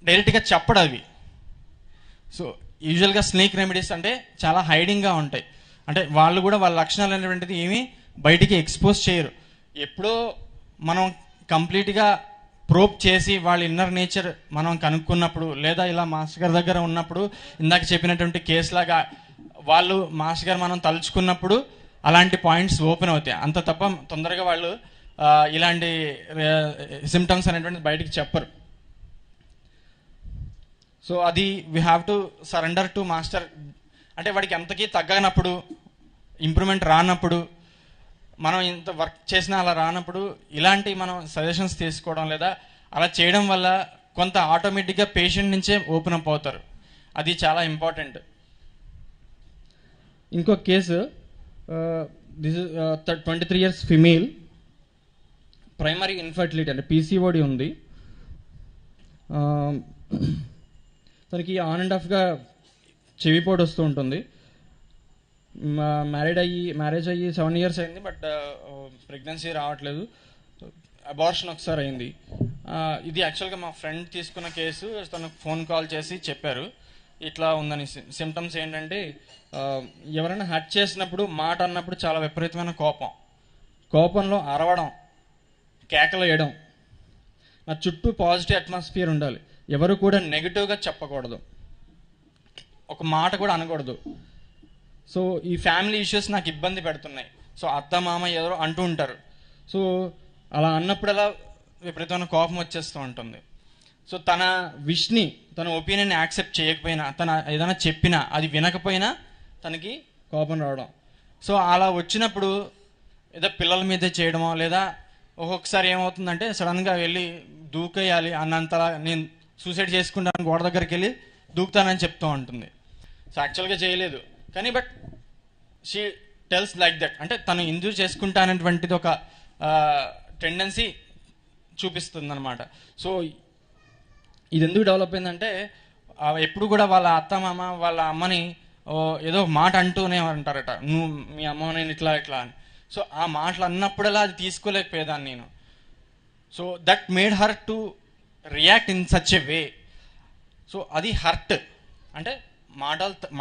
డైరెక్ట్గా చెప్పడు అవి. సో యూజువల్గా స్నేక్ రెమెడీస్ అంటే చాలా హైడింగ్గా ఉంటాయి, అంటే వాళ్ళు కూడా వాళ్ళ లక్షణాలు అనేటువంటిది ఏమీ బయటికి ఎక్స్పోజ్ చేయరు. ఎప్పుడో మనం కంప్లీట్గా ప్రోబ్ చేసి వాళ్ళ ఇన్నర్ నేచర్ మనం కనుక్కున్నప్పుడు, లేదా ఇలా మాస్టర్ గారి దగ్గర ఉన్నప్పుడు ఇందాక చెప్పినటువంటి కేసులాగా వాళ్ళు మాస్టర్ గారు మనం తలుచుకున్నప్పుడు అలాంటి పాయింట్స్ ఓపెన్ అవుతాయి. అంత తప్ప తొందరగా వాళ్ళు ఇలాంటి సిమ్టమ్స్ అనేటువంటిది బయటికి చెప్పరు. సో అది we have to surrender to master. అంటే వాడికి ఎంతకీ తగ్గనప్పుడు, ఇంప్రూవ్మెంట్ రానప్పుడు, మనం ఇంత వర్క్ చేసినా అలా రానప్పుడు ఇలాంటి మనం సజెషన్స్ తీసుకోవడం లేదా అలా చేయడం వల్ల కొంత ఆటోమేటిక్గా పేషెంట్ నుంచే ఓపెన్ అప్ అవుతారు. అది చాలా ఇంపార్టెంట్. ఇంకొక case, this is 23 years female, primary infertility అంటే పీసీఓడి ఉంది. తనకి ఆన్ అండ్ ఆఫ్గా చెవిపోటు వస్తూ ఉంటుంది. మ్యారేజ్ అయ్యి 7 years అయింది, బట్ ప్రెగ్నెన్సీ రావట్లేదు. అబార్షన్ ఒకసారి అయింది. ఇది యాక్చువల్గా మా ఫ్రెండ్ తీసుకున్న కేసు. తనకు ఫోన్ కాల్ చేసి చెప్పారు ఇట్లా ఉందని. సిమ్టమ్స్ ఏంటంటే ఎవరైనా హర్ట్ చేసినప్పుడు, మాట అన్నప్పుడు చాలా విపరీతమైన కోపంలో అరవడం, కేకలు వేయడం. నా చుట్టూ పాజిటివ్ అట్మాస్ఫియర్ ఉండాలి, ఎవరు కూడా నెగిటివ్గా చెప్పకూడదు, ఒక మాట కూడా అనకూడదు. సో ఈ ఫ్యామిలీ ఇష్యూస్ నాకు ఇబ్బంది పెడుతున్నాయి. సో అత్త మామ ఎవరో అంటూ ఉంటారు. సో అలా అన్నప్పుడల్లా విపరీతమైన కోపం వచ్చేస్తూ ఉంటుంది. సో తన విష్ని, తన ఒపీనియన్ యాక్సెప్ట్ చేయకపోయినా, తన ఏదైనా చెప్పినా అది వినకపోయినా తనకి కోపం రావడం. సో అలా వచ్చినప్పుడు ఏదో పిల్లల మీదే చేయడమో, లేదా ఒక్కొక్కసారి ఏమవుతుందంటే సడన్గా వెళ్ళి దూకేయాలి అన్నంతలా, నేను సూసైడ్ చేసుకుంటాను, గోడ దగ్గరికి వెళ్ళి దూకుతానని చెప్తూ ఉంటుంది. సో యాక్చువల్గా చేయలేదు కానీ, but she tells like that. అంటే తను ఇంజూర్ చేసుకుంటానటువంటిది ఒక టెండెన్సీ చూపిస్తుంది అనమాట. సో ఇది ఎందుకు డెవలప్ అయిందంటే, ఎప్పుడు కూడా వాళ్ళ అత్త మామ వాళ్ళ అమ్మని ఏదో మాట అంటూనే అంటారట, నువ్వు మీ అమ్మ నేను ఇట్లా అని. సో ఆ మాటలు అన్నప్పుడల్లా అది తీసుకోలేకపోయేదాన్ని నేను. So that made her to react in such a way. So అది హర్ట్, అంటే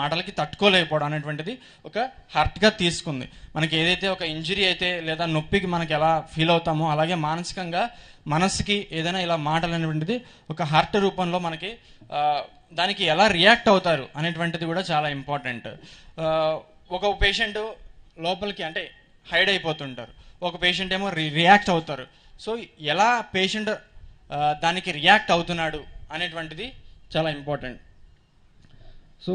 మాటలకి తట్టుకోలేకపోవడం అనేటువంటిది ఒక హర్ట్గా తీసుకుంది. మనకి ఏదైతే ఒక ఇంజరీ అయితే లేదా నొప్పికి మనకి ఎలా ఫీల్ అవుతామో, అలాగే మానసికంగా మనసుకి ఏదైనా ఇలా మాటలు అనేటువంటిది ఒక హర్ట్ రూపంలో మనకి దానికి ఎలా రియాక్ట్ అవుతారు అనేటువంటిది కూడా చాలా ఇంపార్టెంట్. ఒక పేషెంట్ లోపలికి అంటే హైడ్ అయిపోతుంటారు, ఒక పేషెంట్ ఏమో రియాక్ట్ అవుతారు. సో ఎలా పేషెంట్ దానికి రియాక్ట్ అవుతున్నాడు అనేటువంటిది చాలా ఇంపార్టెంట్. సో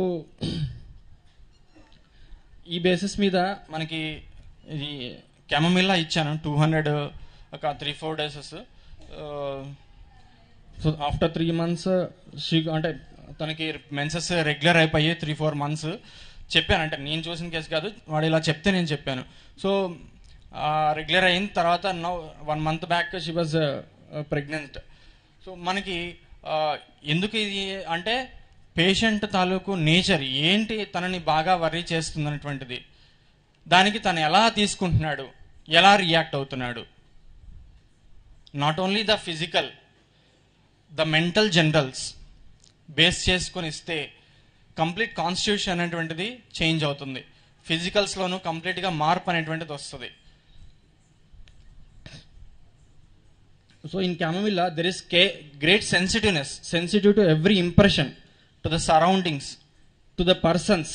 ఈ బేసిస్ మీద మనకి ఇది కెమమిల్లా ఇచ్చాను 200 ఒక 3-4 days. సో ఆఫ్టర్ 3 months అంటే తనకి మెన్సెస్ రెగ్యులర్ అయిపోయి 3-4 months చెప్పాను. అంటే నేను చూసిన కేసు కాదు, వాడు ఇలా చెప్తే నేను చెప్పాను. సో రెగ్యులర్ అయిన తర్వాత 1 month back she was pregnant. So మనకి ఎందుకు ఇది అంటే పేషెంట్ తాలూకు నేచర్ ఏంటి తనని బాగా వర్రీ చేస్తుంది అనేటువంటిది, దానికి తను ఎలా తీసుకుంటున్నాడు, ఎలా రియాక్ట్ అవుతున్నాడు. Not only the physical, the mental generals base చేసుకొని ఇస్తే కంప్లీట్ కాన్స్టిట్యూషన్ అనేటువంటిది చేంజ్ అవుతుంది. ఫిజికల్స్లోనూ కంప్లీట్గా మార్పు అనేటువంటిది వస్తుంది. So in chamomilla there is great sensitiveness, sensitive to every impression, to the surroundings, to the persons.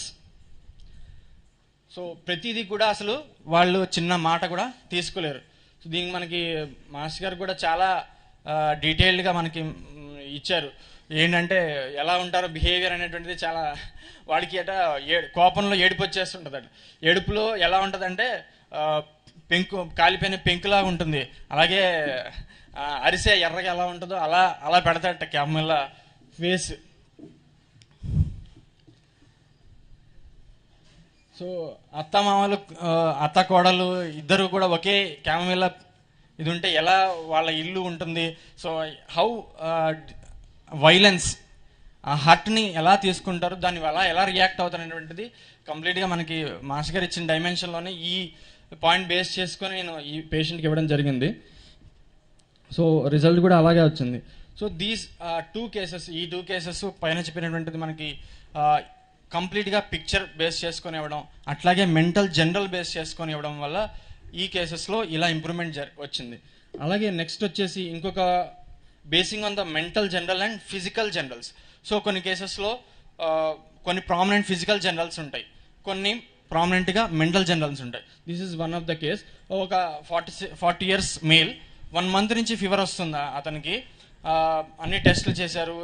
So ప్రతిదీ కూడా అసలు వాళ్ళు చిన్న మాట కూడా తీసుకోలేరు. సో దీనికి మనకి మాస్టర్ గారు కూడా చాలా డీటెయిల్డ్గా మనకి ఇచ్చారు. ఏంటంటే ఎలా ఉంటారో బిహేవియర్ అనేటువంటిది చాలా, వాడికి అట కోపంలో ఏడుపు వచ్చేస్తుంటుంది అట. ఏడుపులో ఎలా ఉంటుందంటే కాలిపోయిన పెంకులాగా ఉంటుంది, అలాగే అరిసే ఎర్రగా ఎలా ఉంటుందో అలా పెడతాడట క్యామెల్లా ఫేస్. సో అత్తమామలు, అత్త కోడలు ఇద్దరు కూడా ఒకే క్యామెల్లా ఇది ఉంటే ఎలా వాళ్ళ ఇల్లు ఉంటుంది. సో హౌ వైలెన్స్, ఆ హర్ట్ని ఎలా తీసుకుంటారు, దాన్ని ఎలా రియాక్ట్ అవుతారు అనేటువంటిది కంప్లీట్గా మనకి మాస్టర్ గారు ఇచ్చిన డైమెన్షన్లోనే ఈ పాయింట్ బేస్ చేసుకొని నేను ఈ పేషెంట్కి ఇవ్వడం జరిగింది. సో రిజల్ట్ కూడా అలాగే వచ్చింది. సో దీస్ 2 cases, ఈ 2 cases పైన చెప్పినటువంటిది మనకి కంప్లీట్గా పిక్చర్ బేస్ చేసుకొని ఇవ్వడం, అట్లాగే మెంటల్ జనరల్ బేస్ చేసుకొని ఇవ్వడం వల్ల ఈ కేసెస్లో ఇలా ఇంప్రూవ్మెంట్ వచ్చింది. అలాగే నెక్స్ట్ వచ్చేసి ఇంకొక basing on the mental general and physical generals. So కొన్ని కేసెస్లో కొన్ని ప్రామినెంట్ ఫిజికల్ జనరల్స్ ఉంటాయి, కొన్ని ప్రామినెంట్గా మెంటల్ జనరల్స్ ఉంటాయి. This is one of the case. ఒక 40 years మేల్ 1 month నుంచి ఫీవర్ వస్తుందా అతనికి. అన్ని టెస్టులు చేశారు,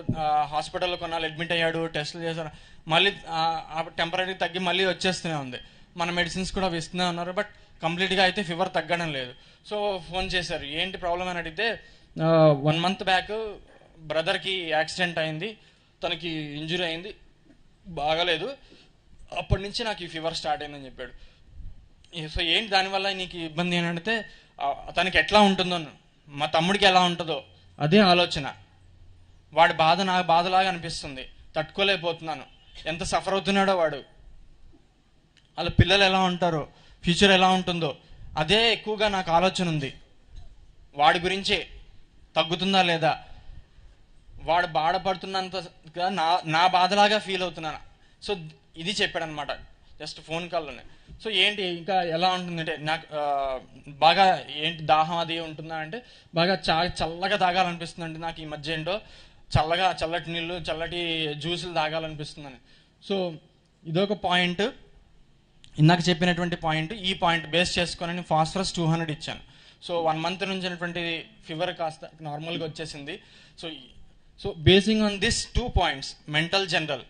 హాస్పిటల్లో కొన్నాళ్ళు అడ్మిట్ అయ్యాడు, టెస్టులు చేశారు, మళ్ళీ టెంపరీ తగ్గి మళ్ళీ వచ్చేస్తూనే ఉంది. మన మెడిసిన్స్ కూడా ఇస్తూనే ఉన్నారు, బట్ కంప్లీట్గా అయితే ఫీవర్ తగ్గడం లేదు. సో ఫోన్ చేశారు, ఏంటి ప్రాబ్లం అని అడిగితే 1 month బ్యాక్ బ్రదర్కి యాక్సిడెంట్ అయింది, తనకి ఇంజురీ అయింది, బాగాలేదు, అప్పటి నుంచి నాకు ఈ ఫీవర్ స్టార్ట్ అయిందని చెప్పాడు. సో ఏంటి దానివల్ల నీకు ఇబ్బంది అని అడిగితే తనకి ఎట్లా ఉంటుందో, మా తమ్ముడికి ఎలా ఉంటుందో అదే ఆలోచన. వాడి బాధ నాకు బాధలాగా అనిపిస్తుంది, తట్టుకోలేకపోతున్నాను, ఎంత సఫర్ అవుతున్నాడో వాడు, వాళ్ళ పిల్లలు ఎలా ఉంటారో, ఫ్యూచర్ ఎలా ఉంటుందో అదే ఎక్కువగా నాకు ఆలోచన ఉంది. వాడి గురించే తగ్గుతుందా లేదా, వాడు బాధపడుతున్నంతగా నా బాధలాగా ఫీల్ అవుతున్నాను. సో ఇది చెప్పాడనమాట జస్ట్ ఫోన్ కాల్లోనే. సో ఏంటి ఇంకా ఎలా ఉంటుందంటే, నాకు బాగా ఏంటి దాహం అది ఉంటుందా అంటే, బాగా చల్లగా తాగాలనిపిస్తుందండి నాకు ఈ మధ్య, ఏంటో చల్లటి నీళ్ళు, చల్లటి జ్యూసులు తాగాలనిపిస్తుందని. సో ఇదొక పాయింట్, ఇందాక చెప్పినటువంటి పాయింట్. ఈ పాయింట్ బేస్ చేసుకొని నేను ఫాస్ఫరస్ 200 ఇచ్చాను. సో 1 month నుంచి ఉన్నటువంటి ఫీవర్ కాస్త నార్మల్గా వచ్చేసింది. So basing on this 2 points, mental general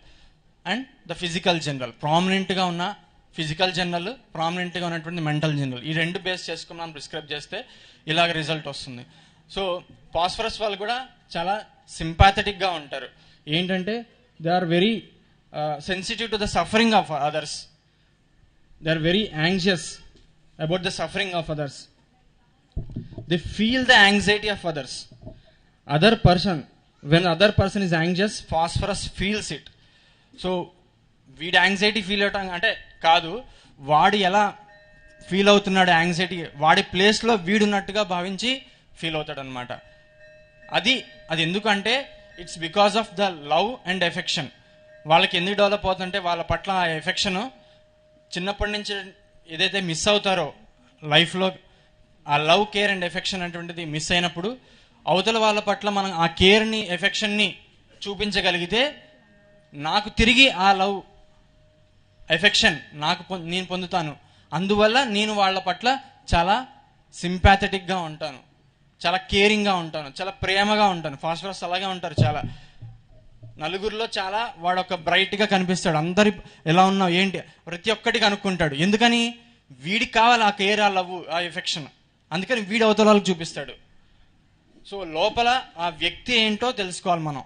and the physical general, ప్రామినెంట్గా ఉన్న ఫిజికల్ జనరల్, ప్రామినెంట్గా ఉన్నటువంటి మెంటల్ జనరల్, ఈ రెండు బేస్ చేసుకుని మనం ప్రిస్క్రైబ్ చేస్తే ఇలాగ రిజల్ట్ వస్తుంది. సో ఫాస్ఫరస్ వాళ్ళు కూడా చాలా సింపాథెటిక్గా ఉంటారు. ఏంటంటే they are very sensitive to the suffering of others, they are very anxious about the suffering of others, they feel the anxiety of others. when other person is anxious, phosphorus feels it. So వీడి యాంగ్జైటీ ఫీల్ అవటం అంటే కాదు, వాడు ఎలా ఫీల్ అవుతున్నాడు యాంగ్జైటీ, వాడి ప్లేస్లో వీడున్నట్టుగా భావించి ఫీల్ అవుతాడు అనమాట. అది ఎందుకంటే it's because of the love and affection. వాళ్ళకి ఎందుకు డెవలప్ అవుతుందంటే, వాళ్ళ పట్ల ఆ ఎఫెక్షన్ చిన్నప్పటి నుంచి ఏదైతే మిస్ అవుతారో లైఫ్లో, ఆ లవ్, కేర్ అండ్ ఎఫెక్షన్ అటువంటిది మిస్ అయినప్పుడు అవతల వాళ్ళ పట్ల మనం ఆ కేర్ని, ఎఫెక్షన్ని చూపించగలిగితే నాకు తిరిగి ఆ లవ్, ఎఫెక్షన్ నేను పొందుతాను. అందువల్ల నేను వాళ్ళ పట్ల చాలా సింపాథెటిక్గా ఉంటాను, చాలా కేరింగ్గా ఉంటాను, చాలా ప్రేమగా ఉంటాను. ఫాస్ఫరస్ అలాగే ఉంటారు. చాలా నలుగురిలో చాలా వాడొక బ్రైట్గా కనిపిస్తాడు. అందరి ఎలా ఉన్నావు ఏంటి ప్రతి ఒక్కటి కనుక్కుంటాడు. ఎందుకని? వీడికి కావాలి ఆ కేర్, ఆ లవ్, ఆ ఎఫెక్షన్. అందుకని వీడి అవతల వాళ్ళకి చూపిస్తాడు. సో లోపల ఆ వ్యక్తి ఏంటో తెలుసుకోవాలి మనం.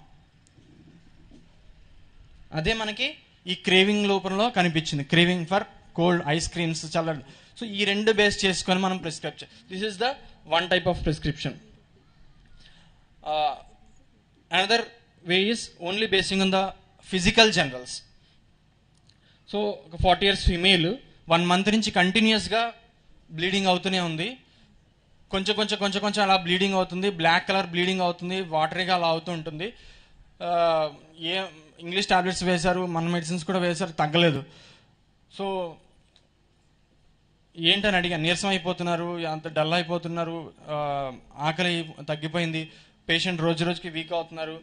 అదే మనకి ఈ క్రేవింగ్ లోపంలో కనిపించింది, craving for cold ice creams, చల్లటి. సో ఈ రెండు బేస్ చేసుకొని మనం prescribe this is the one type of prescription. Another way is only basing on the physical generals. So ఒక 40 years ఫీమేల్ 1 month నుంచి కంటిన్యూస్గా బ్లీడింగ్ అవుతూనే ఉంది. కొంచెం అలా బ్లీడింగ్ అవుతుంది, బ్లాక్ కలర్ బ్లీడింగ్ అవుతుంది, వాటరీగా అలా అవుతూ ఉంటుంది. ఇంగ్లీష్ టాబ్లెట్స్ వేశారు, మన మెడిసిన్స్ కూడా వేశారు, తగ్గలేదు. సో ఏంటని అడిగా, నీరసం అయిపోతున్నారు, అంత డల్ అయిపోతున్నారు, ఆకలి తగ్గిపోయింది, పేషెంట్ రోజుకి వీక్ అవుతున్నారు,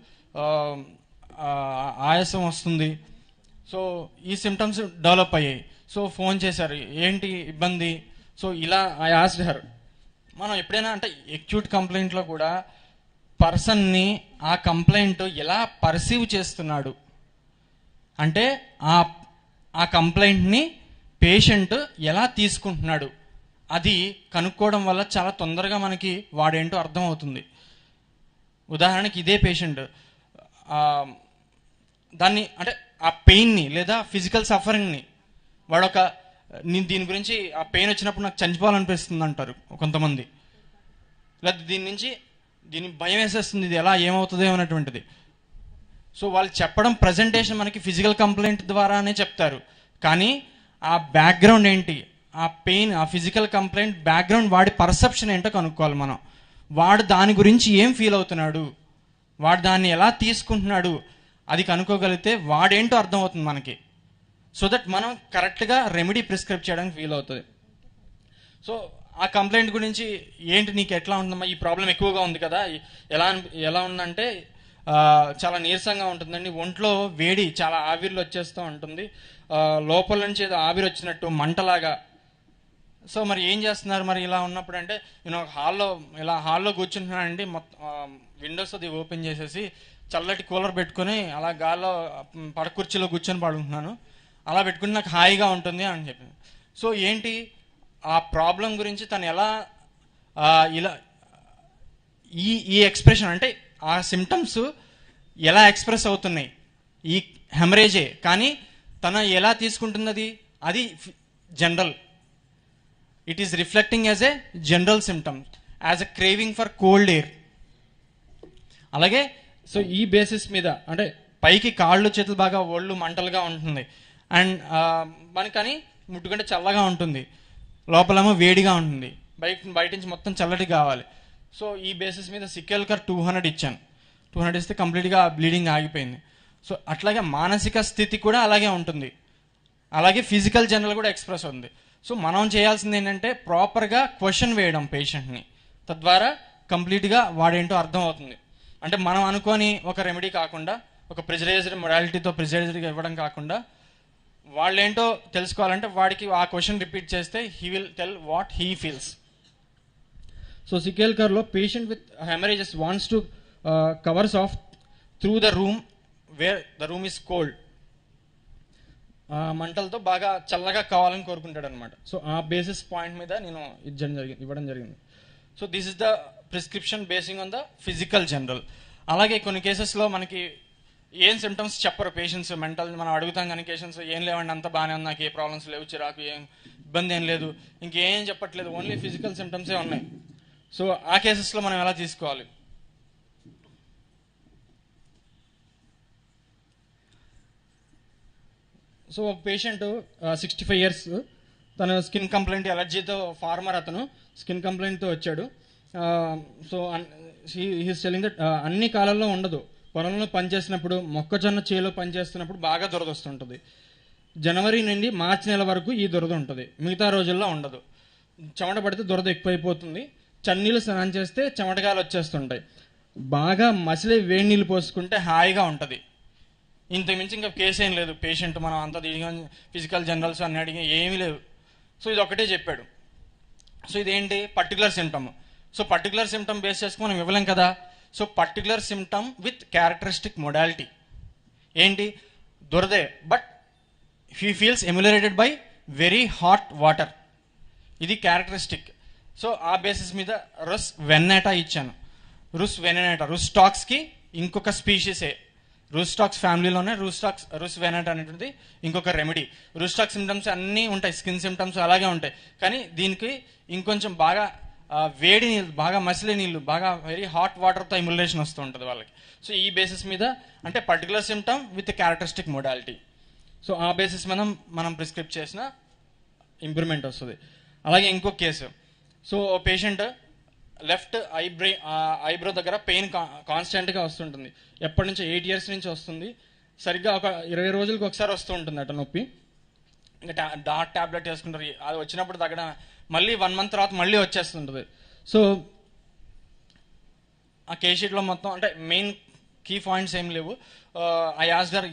ఆయాసం వస్తుంది. సో ఈ సిమ్టమ్స్ డెవలప్ అయ్యాయి. సో ఫోన్ చేశారు, ఏంటి ఇబ్బంది. సో ఇలా ఐ ఆస్క్డ్ హర్. మనం ఎప్పుడైనా అంటే అక్యూట్ కంప్లైంట్లో కూడా పర్సన్ని ఆ కంప్లైంట్ ఎలా పర్సీవ్ చేస్తున్నాడు అంటే, ఆ కంప్లైంట్ని పేషెంట్ ఎలా తీసుకుంటున్నాడు అది కనుక్కోవడం వల్ల చాలా తొందరగా మనకి వాడేంటో అర్థమవుతుంది. ఉదాహరణకి ఇదే పేషెంట్ దాన్ని అంటే ఆ పెయిన్ని లేదా ఫిజికల్ సఫరింగ్ని నేను దీని గురించి, ఆ పెయిన్ వచ్చినప్పుడు నాకు చనిపోవాలనిపిస్తుంది అంటారు కొంతమంది, లేదా దీని భయం వేసేస్తుంది, ఇది ఎలా ఏమవుతుందో అన్నటువంటిది. సో వాళ్ళు చెప్పడం ప్రజెంటేషన్ మనకి ఫిజికల్ కంప్లైంట్ ద్వారానే చెప్తారు, కానీ ఆ బ్యాక్గ్రౌండ్ ఏంటి, ఆ పెయిన్, ఆ ఫిజికల్ కంప్లైంట్ బ్యాక్గ్రౌండ్, వాడి పర్సెప్షన్ ఏంటో కనుక్కోవాలి మనం. వాడు దాని గురించి ఏం ఫీల్ అవుతున్నాడు, వాడు దాన్ని ఎలా తీసుకుంటున్నాడు, అది కనుక్కోగలిగితే వాడేంటో అర్థమవుతుంది మనకి. సో దట్ మనం కరెక్ట్గా రెమెడీ ప్రిస్క్రైబ్ చేయడానికి ఫీల్ అవుతుంది. సో ఆ కంప్లైంట్ గురించి, ఏంటి నీకు ఎట్లా ఉందమ్మా, ఈ ప్రాబ్లం ఎక్కువగా ఉంది కదా, ఎలా ఉందంటే చాలా నీరసంగా ఉంటుందండి, ఒంట్లో వేడి చాలా ఆవిర్లు వచ్చేస్తూ ఉంటుంది, లోపల నుంచి ఏదో ఆవిరి వచ్చినట్టు మంటలాగా. సో మరి ఏం చేస్తున్నారు మరి ఇలా ఉన్నప్పుడు అంటే, నేను హాల్లో కూర్చుంటున్నానండి, మొత్తం విండోస్ అది ఓపెన్ చేసేసి చల్లటి కూలర్ పెట్టుకొని అలా గాల్లో పడకుర్చీలో కూర్చొని పడుకుంటున్నాను, అలా పెట్టుకుని నాకు హాయిగా ఉంటుంది అని చెప్పింది. సో ఏంటి ఆ ప్రాబ్లం గురించి తను ఎలా ఇలా ఈ ఎక్స్ప్రెషన్ అంటే ఆ సిమ్టమ్స్ ఎలా ఎక్స్ప్రెస్ అవుతున్నాయి, ఈ హెమరేజే, కానీ తన ఎలా తీసుకుంటున్నది అది general, it is reflecting as a general symptom, as a craving for cold air. అలాగే సో ఈ బేసిస్ మీద అంటే పైకి కాళ్ళు చేతులు బాగా ఒళ్ళు మంటలుగా ఉంటుంది, అండ్ మనకని ముట్టుకుంటే చల్లగా ఉంటుంది, లోపలేమో వేడిగా ఉంటుంది, బయట నుంచి మొత్తం చల్లటి కావాలి. సో ఈ బేసిస్ మీద సికెల్కర్ 200 ఇచ్చాను. 200 ఇస్తే కంప్లీట్గా బ్లీడింగ్ ఆగిపోయింది. సో అట్లాగే మానసిక స్థితి కూడా అలాగే ఉంటుంది, అలాగే ఫిజికల్ జనరల్ కూడా ఎక్స్ప్రెస్ ఉంది. సో మనం చేయాల్సింది ఏంటంటే ప్రాపర్గా క్వశ్చన్ వేయడం పేషెంట్ని, తద్వారా కంప్లీట్గా వాడేంటో అర్థం అవుతుంది. అంటే మనం అనుకొని ఒక రెమెడీ కాకుండా, ఒక ప్రిజరైజ్డ్ మొడాలిటీతో ప్రిజరైజ్డ్గా ఇవ్వడం కాకుండా, వాళ్ళేంటో తెలుసుకోవాలంటే వాడికి ఆ క్వశ్చన్ రిపీట్ చేస్తే he will tell what he feels. So సికెల్కర్లో patient with haemorrhages wants to covers off through the room where the room is cold. మంటలతో బాగా చల్లగా కావాలని కోరుకుంటాడు అనమాట. సో ఆ బేసిస్ పాయింట్ మీద నేను ఇవ్వడం జరిగింది. So this is the prescription basing on the physical general. అలాగే కొన్ని కేసెస్లో మనకి ఏం సిమ్టమ్స్ చెప్పరు పేషెంట్స్, మెంటల్ మనం అడుగుతాం కానీ పేషెంట్స్ ఏం లేవండి, అంతా బాగానే ఉంది, నాకు ఏ ప్రాబ్లమ్స్ లేవు, చిరాకు ఏం ఇబ్బంది ఏం లేదు, ఇంకేం చెప్పట్లేదు, ఓన్లీ ఫిజికల్ సిమ్టమ్సే ఉన్నాయి. సో ఆ కేసెస్లో మనం ఎలా తీసుకోవాలి? సో ఒక పేషెంట్ 65 years, తను స్కిన్ కంప్లైంట్ ఎలర్జీతో, ఫార్మర్ అతను స్కిన్ కంప్లైంట్తో వచ్చాడు. సో హీస్ టెల్లింగ్ దట్ అన్ని కాలాల్లో ఉండదు, పొలంలో పనిచేసినప్పుడు, మొక్కజొన్న చేలో పనిచేస్తున్నప్పుడు బాగా దురద వస్తుంటుంది. జనవరి నుండి మార్చి నెల వరకు ఈ దురద ఉంటుంది, మిగతా రోజుల్లో ఉండదు. చెమట పడితే దురద ఎక్కువైపోతుంది, చన్నీళ్ళు స్నానం చేస్తే చెమటగాలు వచ్చేస్తుంటాయి, బాగా మసిలి వేడి నీళ్ళు పోసుకుంటే హాయిగా ఉంటుంది. ఇంతకుమించి ఇంకా కేసు ఏం లేదు, పేషెంట్ మనం అంతా ఫిజికల్ జనరల్స్ అన్ని అడిగి ఏమీ లేవు. సో ఇది ఒకటే చెప్పాడు. సో ఇదేంటి particular symptom. So particular symptom base చేసుకుని మనం ఇవ్వలేం కదా. So particular symptom with characteristic modality ఏంటి, దురదే, but he feels ameliorated by very hot water, ఇది క్యారెక్టరిస్టిక్. సో ఆ బేసిస్ మీద రుస్ వెన్నెటా ఇచ్చాను. రుస్ వెనెటా రుస్టాక్స్కి ఇంకొక స్పీషీసే, రూస్టాక్స్ ఫ్యామిలీలోనే రుస్ వెనెటా అనేటువంటి ఇంకొక రెమెడీ. రూస్టాక్ సిమ్టమ్స్ అన్నీ ఉంటాయి, స్కిన్ సిమ్టమ్స్ అలాగే ఉంటాయి, కానీ దీనికి ఇంకొంచెం బాగా వేడి నీళ్ళు, బాగా మసిలి నీళ్ళు, బాగా వెరీ హాట్ వాటర్తో ఎమ్యులేషన్ వస్తూ ఉంటుంది వాళ్ళకి. సో ఈ బేసిస్ మీద అంటే particular symptom with characteristic modality. So ఆ బేసిస్ మీద మనం ప్రిస్క్రైబ్ చేసిన ఇంప్రూవ్మెంట్ వస్తుంది. అలాగే ఇంకొక case, so patient left eyebrow దగ్గర పెయిన్ కాన్స్టెంట్గా వస్తుంటుంది, ఎప్పటి నుంచో 8 years నుంచి వస్తుంది, సరిగ్గా ఒక 20 రోజులకు ఒకసారి వస్తూ ఉంటుంది అట నొప్పి. ఇంకా డార్క్ ట్యాబ్లెట్ వేసుకుంటారు, అది వచ్చినప్పుడు తగ్గడం, మళ్ళీ 1 month తర్వాత మళ్ళీ వచ్చేస్తుంటుంది. సో ఆ కేస్ షీట్లో మొత్తం అంటే మెయిన్ కీ పాయింట్స్ ఏం లేవు. ఆ యాస్ గారు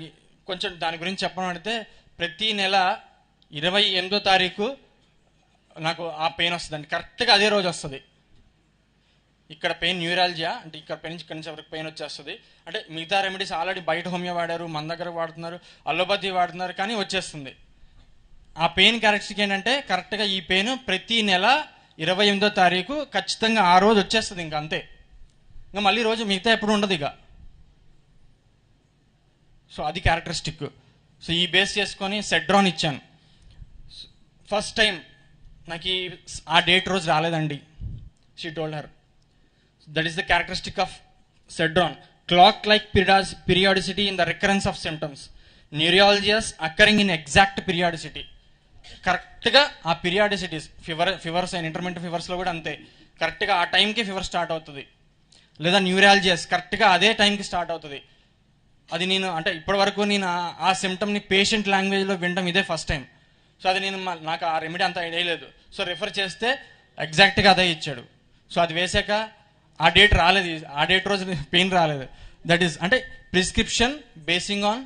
కొంచెం దాని గురించి చెప్పడం అడిగితే, ప్రతి నెల 28వ తారీఖు నాకు ఆ పెయిన్ వస్తుందండి, కరెక్ట్గా అదే రోజు వస్తుంది. ఇక్కడ పెయిన్ న్యూరాలజియా అంటే ఇక్కడ పెయిన్ నుంచి ఇక్కడి నుంచి ఎవరికి పెయిన్ వచ్చేస్తుంది. అంటే మిగతా రెమెడీస్ ఆల్రెడీ బయట హోమియో వాడారు, మన దగ్గర వాడుతున్నారు, అలోపతి వాడుతున్నారు, కానీ వచ్చేస్తుంది. ఆ పెయిన్ క్యారెక్టరిస్టిక్ ఏంటంటే కరెక్ట్గా ఈ పెయిన్ ప్రతి నెల 28వ తారీఖు ఖచ్చితంగా ఆ రోజు వచ్చేస్తుంది, ఇంకా అంతే, ఇంకా మళ్ళీ రోజు మిగతా ఎప్పుడు ఉండదు ఇక. సో అది క్యారెక్టరిస్టిక్. సో ఈ బేస్ చేసుకొని సెడ్రాన్ ఇచ్చాను. ఫస్ట్ టైం నాకు ఆ డేట్ రోజు రాలేదండి, she told her. That is the characteristic of cedron. Clock like periodicity in the recurrence of symptoms, neuralgias occurring in exact periodicity. కరెక్ట్గా ఆ పీరియాడిసిటీస్, ఫీవర్స్ అండ్ ఇంటర్మీడియట్ ఫీవర్స్లో కూడా అంతే, కరెక్ట్గా ఆ టైంకి ఫీవర్ స్టార్ట్ అవుతుంది, లేదా న్యూరాలజియాస్ కరెక్ట్గా అదే టైంకి స్టార్ట్ అవుతుంది. అది నేను అంటే ఇప్పటివరకు నేను ఆ సిమ్టమ్ని పేషెంట్ లాంగ్వేజ్లో వినడం ఇదే ఫస్ట్ టైం. సో అది నాకు ఆ రెమెడీ అంత ఐడియా లేదు. సో రిఫర్ చేస్తే ఎగ్జాక్ట్గా అదే ఇచ్చాడు. సో అది వేసాక ఆ డేట్ రాలేదు, ఆ డేట్ రోజు పెయిన్ రాలేదు. దట్ ఈస్ అంటే prescription basing on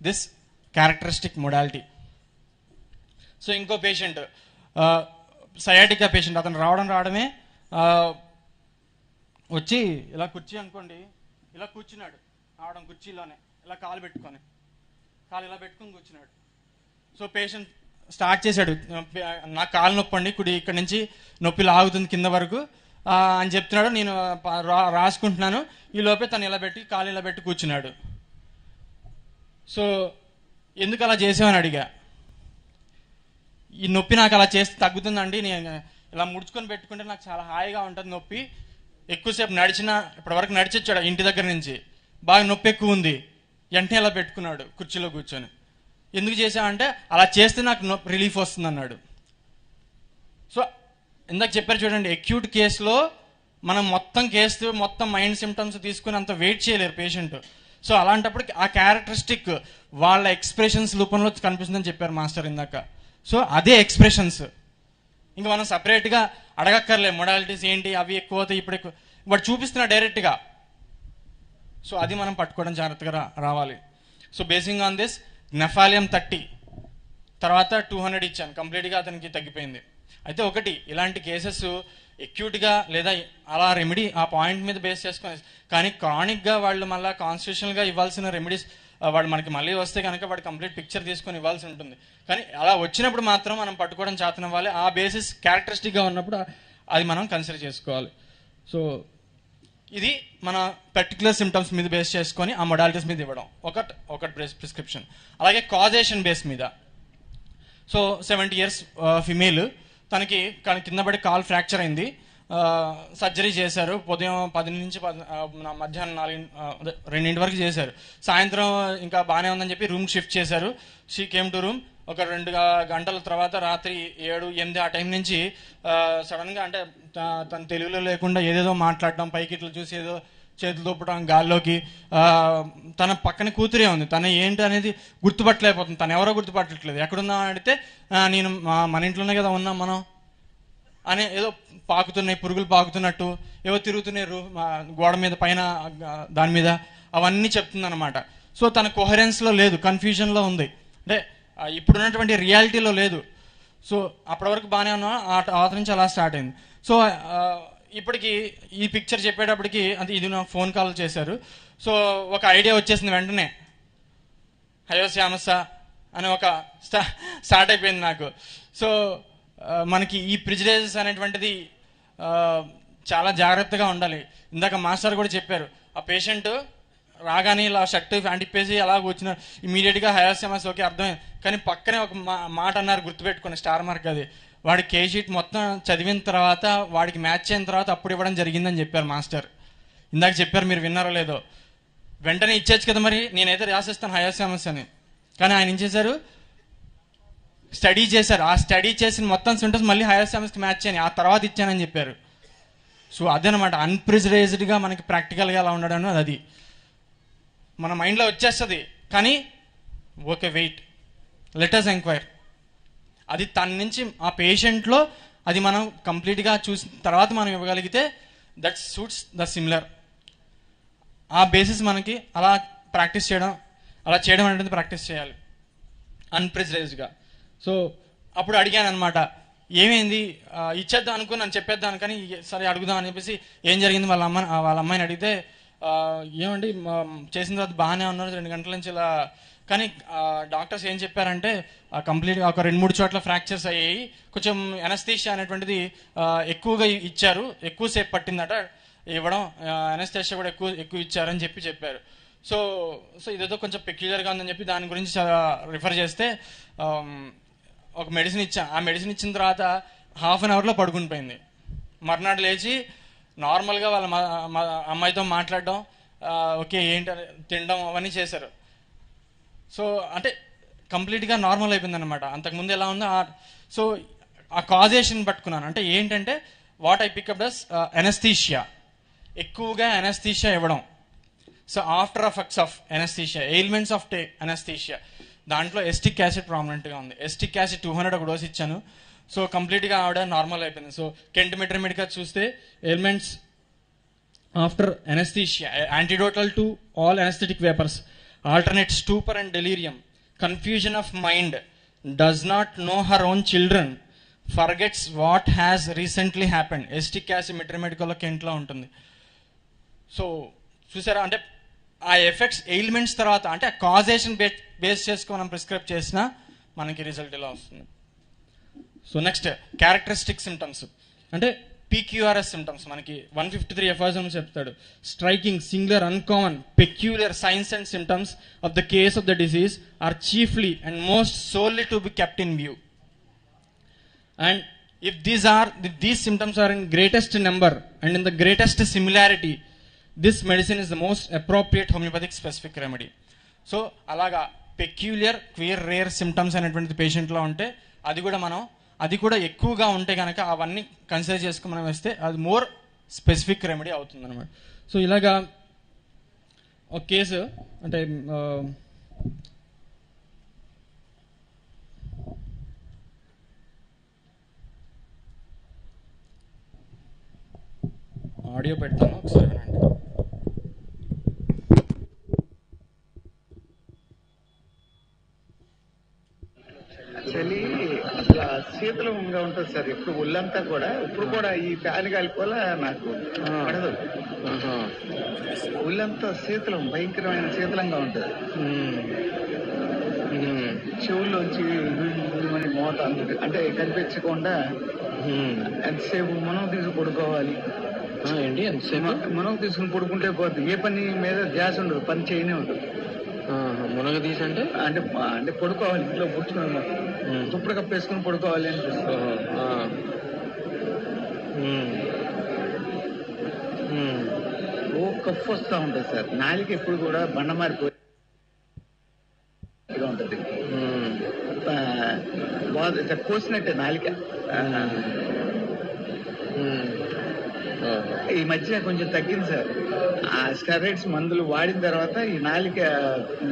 this characteristic modality. So ఇంకో పేషెంట్ సయాటికా పేషెంట్, అతను రావడమే వచ్చి ఇలా కుర్చీ అనుకోండి, ఇలా కూర్చున్నాడు రావడం కుర్చీలోనే, ఇలా కాలు ఇలా పెట్టుకుని కూర్చున్నాడు. సో పేషెంట్ స్టార్ట్ చేశాడు, నా కాలు నొప్పి అండి, కుడి ఇక్కడ నుంచి నొప్పి లాగుతుంది కింద వరకు అని చెప్తున్నాడు. నేను రాసుకుంటున్నాను, ఈ లోపే తను ఇలా పెట్టి కాలు ఇలా పెట్టి కూర్చున్నాడు. సో ఎందుకు అలా చేసామని అడిగా. ఈ నొప్పి నాకు అలా చేస్తే తగ్గుతుందండి, నేను ఇలా ముడుచుకొని పెట్టుకుంటే నాకు చాలా హాయిగా ఉంటుంది నొప్పి, ఎక్కువసేపు నడిచినా, ఇప్పటివరకు నడిచొచ్చాడు ఇంటి దగ్గర నుంచి, బాగా నొప్పి ఎక్కువ ఉంది, వెంటనే ఇలా పెట్టుకున్నాడు కుర్చీలో కూర్చొని. ఎందుకు చేసామంటే అలా చేస్తే నాకు రిలీఫ్ వస్తుంది అన్నాడు. సో ఇందాక చెప్పారు చూడండి, అక్యూట్ కేసులో మనం మొత్తం కేసు మొత్తం మైండ్ సిమ్టమ్స్ తీసుకుని అంత వెయిట్ చేయలేరు పేషెంట్. సో అలాంటప్పుడు ఆ క్యారెక్టరిస్టిక్ వాళ్ళ ఎక్స్ప్రెషన్స్ రూపంలో కనిపిస్తుందని చెప్పారు మాస్టర్ ఇందాక. సో అదే ఎక్స్ప్రెషన్స్, ఇంకా మనం సపరేట్గా అడగక్కర్లే మొడాలిటీస్ ఏంటి అవి ఎక్కువ అవుతాయి ఇప్పుడు ఎక్కువ, వాడు చూపిస్తున్నా డైరెక్ట్గా. సో అది మనం పట్టుకోవడం జాగ్రత్తగా రావాలి. సో బేసింగ్ ఆన్ దిస్ నెఫాలియం 30 తర్వాత 200 ఇచ్చాను, కంప్లీట్గా అతనికి తగ్గిపోయింది. అయితే ఒకటి, ఇలాంటి కేసెస్ ఎక్యూట్గా లేదా అలా రెమెడీ ఆ పాయింట్ మీద బేస్ చేసుకొని, కానీ క్రానిక్గా వాళ్ళు మళ్ళీ కాన్స్టిట్యూషనల్గా ఇవ్వాల్సిన రెమెడీస్ వాడు మనకి మళ్ళీ వస్తే కనుక వాడు కంప్లీట్ పిక్చర్ తీసుకొని ఇవ్వాల్సి ఉంటుంది. కానీ అలా వచ్చినప్పుడు మాత్రం మనం పట్టుకోవడం చేతనం అవ్వాలి. ఆ బేసిస్ క్యారెక్టరిస్టిక్గా ఉన్నప్పుడు అది మనం కన్సిడర్ చేసుకోవాలి. సో ఇది మన పర్టికులర్ సిమ్టమ్స్ మీద బేస్ చేసుకొని ఆ మొడాలిటీస్ మీద ఇవ్వడం ఒకటి ప్రిస్క్రిప్షన్. అలాగే కాజేషన్ బేస్ మీద. సో 70 years ఫిమేల్, తనకి కింద పడి కాల్ ఫ్రాక్చర్ అయింది, సర్జరీ చేశారు. ఉదయం 10 నుంచి మధ్యాహ్నం 2 వరకు చేశారు. సాయంత్రం ఇంకా బాగానే ఉందని చెప్పి రూమ్ షిఫ్ట్ చేశారు. She came to room. ఒక 2 గంటల తర్వాత రాత్రి 7, 8 ఆ టైం నుంచి సడన్గా, అంటే తన తెలుగులో లేకుండా ఏదేదో మాట్లాడటం, పైకి ఇట్లా చూసి ఏదో చేతులు తోపడం గాల్లోకి, తన పక్కన కూతురే ఉంది, తన ఏంటి అనేది గుర్తుపట్టలేకపోతుంది, తను ఎవరో గుర్తుపట్టట్లేదు. ఎక్కడున్నామని అడిగితే నేను మన ఇంట్లోనే కదా ఉన్నాం మనం అని, ఏదో పాకుతున్నాయి, పురుగులు పాకుతున్నట్టు ఏవో తిరుగుతున్నాయి గోడ మీద పైన దాని మీద, అవన్నీ చెప్తుంది అనమాట. సో తన కొహరెన్స్లో లేదు, కన్ఫ్యూజన్లో ఉంది, అంటే ఇప్పుడున్నటువంటి రియాలిటీలో లేదు. సో అప్పటి వరకు బాగానే ఉన్నా ఆ నుంచి అలా స్టార్ట్ అయింది. సో ఇప్పటికి ఈ పిక్చర్ చెప్పేటప్పటికి అంటే ఇది నా ఫోన్ కాల్ చేశారు. సో ఒక ఐడియా వచ్చేసింది వెంటనే, హయో శ్యామస అని ఒక స్టార్ట్ అయిపోయింది నాకు. సో మనకి ఈ ప్రిజుడైజెస్ అనేటువంటిది చాలా జాగ్రత్తగా ఉండాలి. ఇందాక మాస్టర్ కూడా చెప్పారు, ఆ పేషెంట్ రాగానే ఇలా షర్ట్ ఫ్యాంట్ ఇప్పేసి అలా కూర్చున్నారు, ఇమీడియట్గా హయాస్యమస్ ఓకే అర్థమైంది. కానీ పక్కనే ఒక మాట అన్నారు, గుర్తుపెట్టుకుని, స్టార్ మార్క్ అది. వాడి కేషీట్ మొత్తం చదివిన తర్వాత వాడికి మ్యాచ్ అయిన తర్వాత అప్పుడు ఇవ్వడం జరిగిందని చెప్పారు మాస్టర్. ఇందాక చెప్పారు, మీరు విన్నారో లేదో. వెంటనే ఇచ్చేచ్చు కదా మరి, నేనైతే రాసేస్తాను హయాస్యమస్ అని. కానీ ఆయన ఏం చేశారు, స్టడీ చేశారు. ఆ స్టడీ చేసిన మొత్తం సింటమ్స్ మళ్ళీ హయాస్యమస్కి మ్యాచ్ అని ఆ తర్వాత ఇచ్చానని చెప్పారు. సో అదేనమాట అన్ప్రిజరైజ్డ్గా మనకి ప్రాక్టికల్గా అలా ఉండడం, అది మన మైండ్లో వచ్చేస్తుంది. కానీ okay wait, let us enquire. అది తన నుంచి ఆ పేషెంట్లో అది మనం కంప్లీట్గా చూసిన తర్వాత మనం ఇవ్వగలిగితే దట్ సూట్స్ ద సిమిలర్. ఆ బేసిస్ మనకి అలా ప్రాక్టీస్ చేయడం, అలా చేయడం అనేది ప్రాక్టీస్ చేయాలి అన్ప్రిజరైజ్డ్గా. సో అప్పుడు అడిగాను అనమాట, ఏమైంది ఇచ్చేద్దాం అనుకున్నాను, చెప్పేద్దాను, కానీ సరే అడుగుదాం అని చెప్పేసి ఏం జరిగింది వాళ్ళ అమ్మాయిని అడిగితే, ఏమండి చేసిన తర్వాత బాగానే ఉన్నారు 2 గంటల నుంచి ఇలా, కానీ డాక్టర్స్ ఏం చెప్పారంటే కంప్లీట్గా ఒక 2-3 చోట్ల ఫ్రాక్చర్స్ అయ్యాయి, కొంచెం ఎనస్థీషియా అనేటువంటిది ఎక్కువగా ఇచ్చారు, ఎక్కువసేపు పట్టిందట ఇవ్వడం, ఎనస్థీషియా కూడా ఎక్కువ ఇచ్చారని చెప్పారు. సో ఇదేదో కొంచెం పెక్యులర్గా ఉందని చెప్పి దాని గురించి రిఫర్ చేస్తే ఒక మెడిసిన్ ఇచ్చా. ఆ మెడిసిన్ ఇచ్చిన తర్వాత ½ an hourలో పడుకుని పోయింది. మర్నాడు లేచి నార్మల్గా వాళ్ళ అమ్మాయితో మాట్లాడడం, ఓకే ఏంటి తినడం అవన్నీ చేశారు. సో అంటే కంప్లీట్గా నార్మల్ అయిపోయింది అనమాట. అంతకుముందు ఎలా ఉందో సో ఆ కాజేషన్ పట్టుకున్నాను. అంటే ఏంటంటే what I pick up does anaesthesia, ఎక్కువగా ఎనస్థీషియా ఇవ్వడం. So after effects of anaesthesia, ailments of anaesthesia, దాంట్లో ఎస్టిక్ యాసిడ్ ప్రామినెంట్గా ఉంది. ఎస్టిక్ యాసిడ్ 200 ఒక డోస్ ఇచ్చాను. సో కంప్లీట్గా ఆవిడ నార్మల్ అయిపోయింది. సో కెంటిమెట్రమిడ్గా చూస్తే ailments after anesthesia, antidotal to all anesthetic vapors, alternate stupor and delirium, confusion of mind, does not know her own children, forgets what has recently happened. Acetic acid మెట్రిమెడికల్లో కెంట్లో ఉంటుంది. సో చూసారా, అంటే ఆ ఎఫెక్ట్స్ ఎయిల్మెంట్స్ తర్వాత అంటే కాజేషన్ బేస్ చేసుకొని మనం ప్రిస్క్రైబ్ చేసినా మనకి రిజల్ట్ ఇలా వస్తుంది. సో నెక్స్ట్ క్యారెక్టరిస్టిక్ సిమ్టమ్స్ అంటే PQRS సిమ్టమ్స్ మనకి 153 ఎఫ్ఆర్ఎం చెప్తాడు. Striking, singular, uncommon, peculiar science and symptoms of the case of the disease are chiefly and most solely to be kept in view. And if these symptoms are in greatest number and in the greatest similarity, this medicine is the most appropriate homeopathic specific remedy. So అలాగా పెక్యులియర్, క్వియర్, రేర్ సిమ్టమ్స్ అనేటువంటి పేషెంట్లో ఉంటే అది కూడా ఎక్కువగా ఉంటే కనుక అవన్నీ కన్సిడర్ చేసుకుని మనం వేస్తే అది మోర్ స్పెసిఫిక్ రెమెడీ అవుతుంది అనమాట. సో ఇలాగా ఒక కేసు అంటే ఆడియో పెడతాను ఒకసారి వినండి. చలి అసలు శీతలంగా ఉంటుంది సార్. ఇప్పుడు ఒళ్ళంతా కూడా ఇప్పుడు కూడా ఈ ఫ్యాన్ గాలిపోల నాకు పడదు. ఒళ్ళంతా శీతలం, భయంకరమైన శీతలంగా ఉంటుంది. చెవుల్లోంచి మోత అంటే కనిపించకుండా ఎంతసేపు మనం తీసుకుని పడుకోవాలి. ఏంటి ఎంతసేపు మనం తీసుకుని పడుకుంటే పోతుంది. ఏ పని మీద ధ్యాస ఉండదు, పని చేయనే ఉంటుంది. మునగ తీసి అంటే అంటే అంటే పడుకోవాలి, ఇంట్లో కూర్చుని దుప్పటి కప్పేసుకుని పడుకోవాలి అనిపిస్తుంది. ఓ కప్పు వస్తూ ఉంటుంది సార్. నాలిక ఎప్పుడు కూడా బండ మారిపోయి ఉంటుంది, కోసినట్టే నాలిక. ఈ మధ్య కొంచెం తగ్గింది సార్. ఆ స్టెరాయిడ్స్ మందులు వాడిన తర్వాత ఈ నాలిక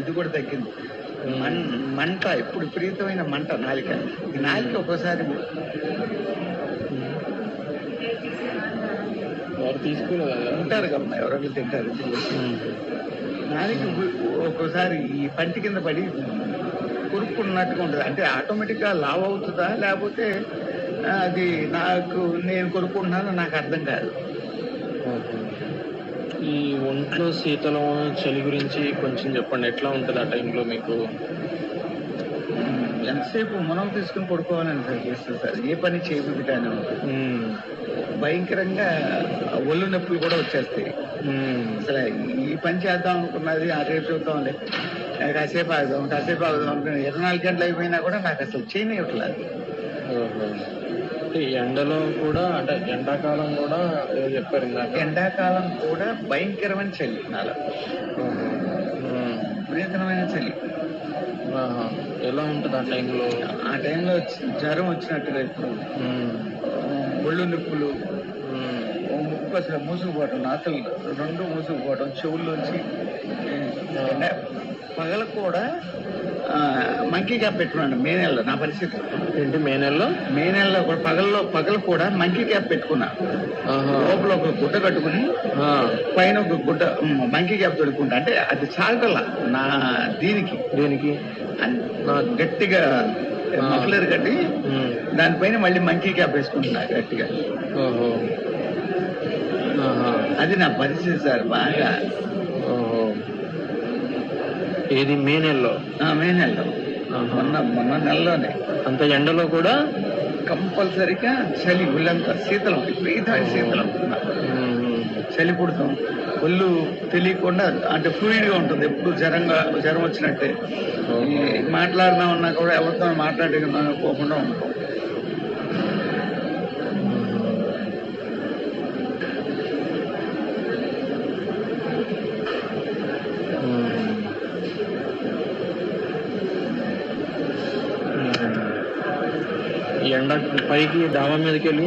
ఇది కూడా తగ్గింది. మంట ఇప్పుడు విపరీతమైన మంట నాలిక. ఈ నాలిక ఒక్కోసారి ఉంటారు కమ్మా, ఎవరైనా తింటారు. నాలిక ఒక్కోసారి ఈ పంటి కింద పడి కొరుక్కున్నట్టుగా ఉంటుంది. అంటే ఆటోమేటిక్గా లావ్ అవుతుందా లేకపోతే అది నేను కొనుక్కుంటున్నాను నాకు అర్థం కాదు. ఈ ఒంట్లో శీతలం, చలి గురించి కొంచెం చెప్పండి. ఎట్లా ఉంటుంది ఆ టైంలో మీకు? ఎంతసేపు మనం తీసుకుని పడుకోవాలని సార్ చేస్తుంది సార్. ఏ పని చేయబుద్ధి కానీ ఉంటుంది. భయంకరంగా ఒళ్ళు నొప్పులు కూడా వచ్చేస్తాయి. అసలు ఈ పని చేద్దాం అనుకున్నది రేపు చూద్దాంలే, కాసేపు ఆగుదాం అనుకున్నా 24 గంటలు అయిపోయినా కూడా నాకు అసలు చేయనివ్వట్లేదు. ఎండలో కూడా అంటే ఎండాకాలం కూడా చెప్పారు ఇందాక. ఎండాకాలం కూడా భయంకరమైన చలి, నాలో విపరీతమైన చలి. ఎలా ఉంటుంది ఆ టైంలో? ఆ టైంలో జ్వరం వచ్చినట్టుగా ఇప్పుడు ఒళ్ళు నొప్పులు, ముక్కు అసలు మూసుకుపోవటం, నాకలు రెండు మూసుకుపోవటం, చెవుల్లోంచి పగల కూడా మంకీ క్యాప్ పెట్టుకున్నాను మే నెలలో. నా పరిస్థితి ఏంటి మే నెలలో కూడా పగలు కూడా మంకీ క్యాప్ పెట్టుకున్నా. లోపల ఒక గుడ్డ కట్టుకుని పైన ఒక గుడ్డ మంకీ క్యాప్ తొడుక్కుంటా. అంటే అది చాలటల్లా నా దేనికి గట్టిగా మఫ్లర్ కట్టి దానిపైన మళ్ళీ మంకీ క్యాప్ వేసుకుంటున్నా గట్టిగా. అది నా పరిస్థితి సార్. బాగా ఏది మే నెలలో? మే నెలలో, మొన్న నెలలోనే. అంత ఎండలో కూడా కంపల్సరీగా చలి, ఒళ్ళంతా శీతలం, విపరీతమైన శీతలం, చలి పుడతాం. ఒళ్ళు తెలియకుండా అంటే ఫ్లూయిడ్గా ఉంటుంది. ఎప్పుడు జ్వరం వచ్చినట్టే. మాట్లాడినా ఉన్నా కూడా ఎవరితో మాట్లాడుకోకుండా ఉంటాం. ఎండ పైకి డాబా మీదకి వెళ్ళి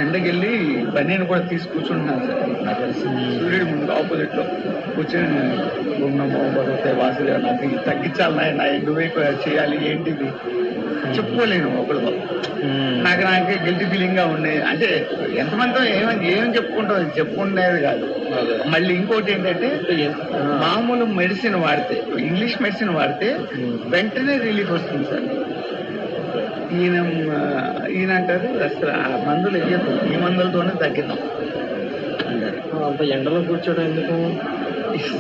ఎండకెళ్ళి బనీని కూడా తీసి కూర్చుంటున్నాను సార్. నా పరిస్థితి సూర్యుడి ముందు ఆపోజిట్ లో కూర్చొని గుండం, వాసుగా నాకు తగ్గించాలి నాయన, నువ్వే చేయాలి, ఏంటిది చెప్పుకోలేను ఒకరితో. నాకే గిల్టీ ఫీలింగ్ గా ఉండేది. అంటే ఎంతమందితో ఏమని చెప్పుకునేది కాదు. మళ్ళీ ఇంకోటి ఏంటంటే మామూలు మెడిసిన్ వాడితే, ఇంగ్లీష్ మెడిసిన్ వాడితే వెంటనే రిలీఫ్ వస్తుంది సార్. ఈయన అంటారు అసలు ఆ మందులు వేయద్దు, ఈ మందులతోనే తగ్గిద్దాం అంటారు. అంత ఎండలో కూర్చోడం ఎందుకు?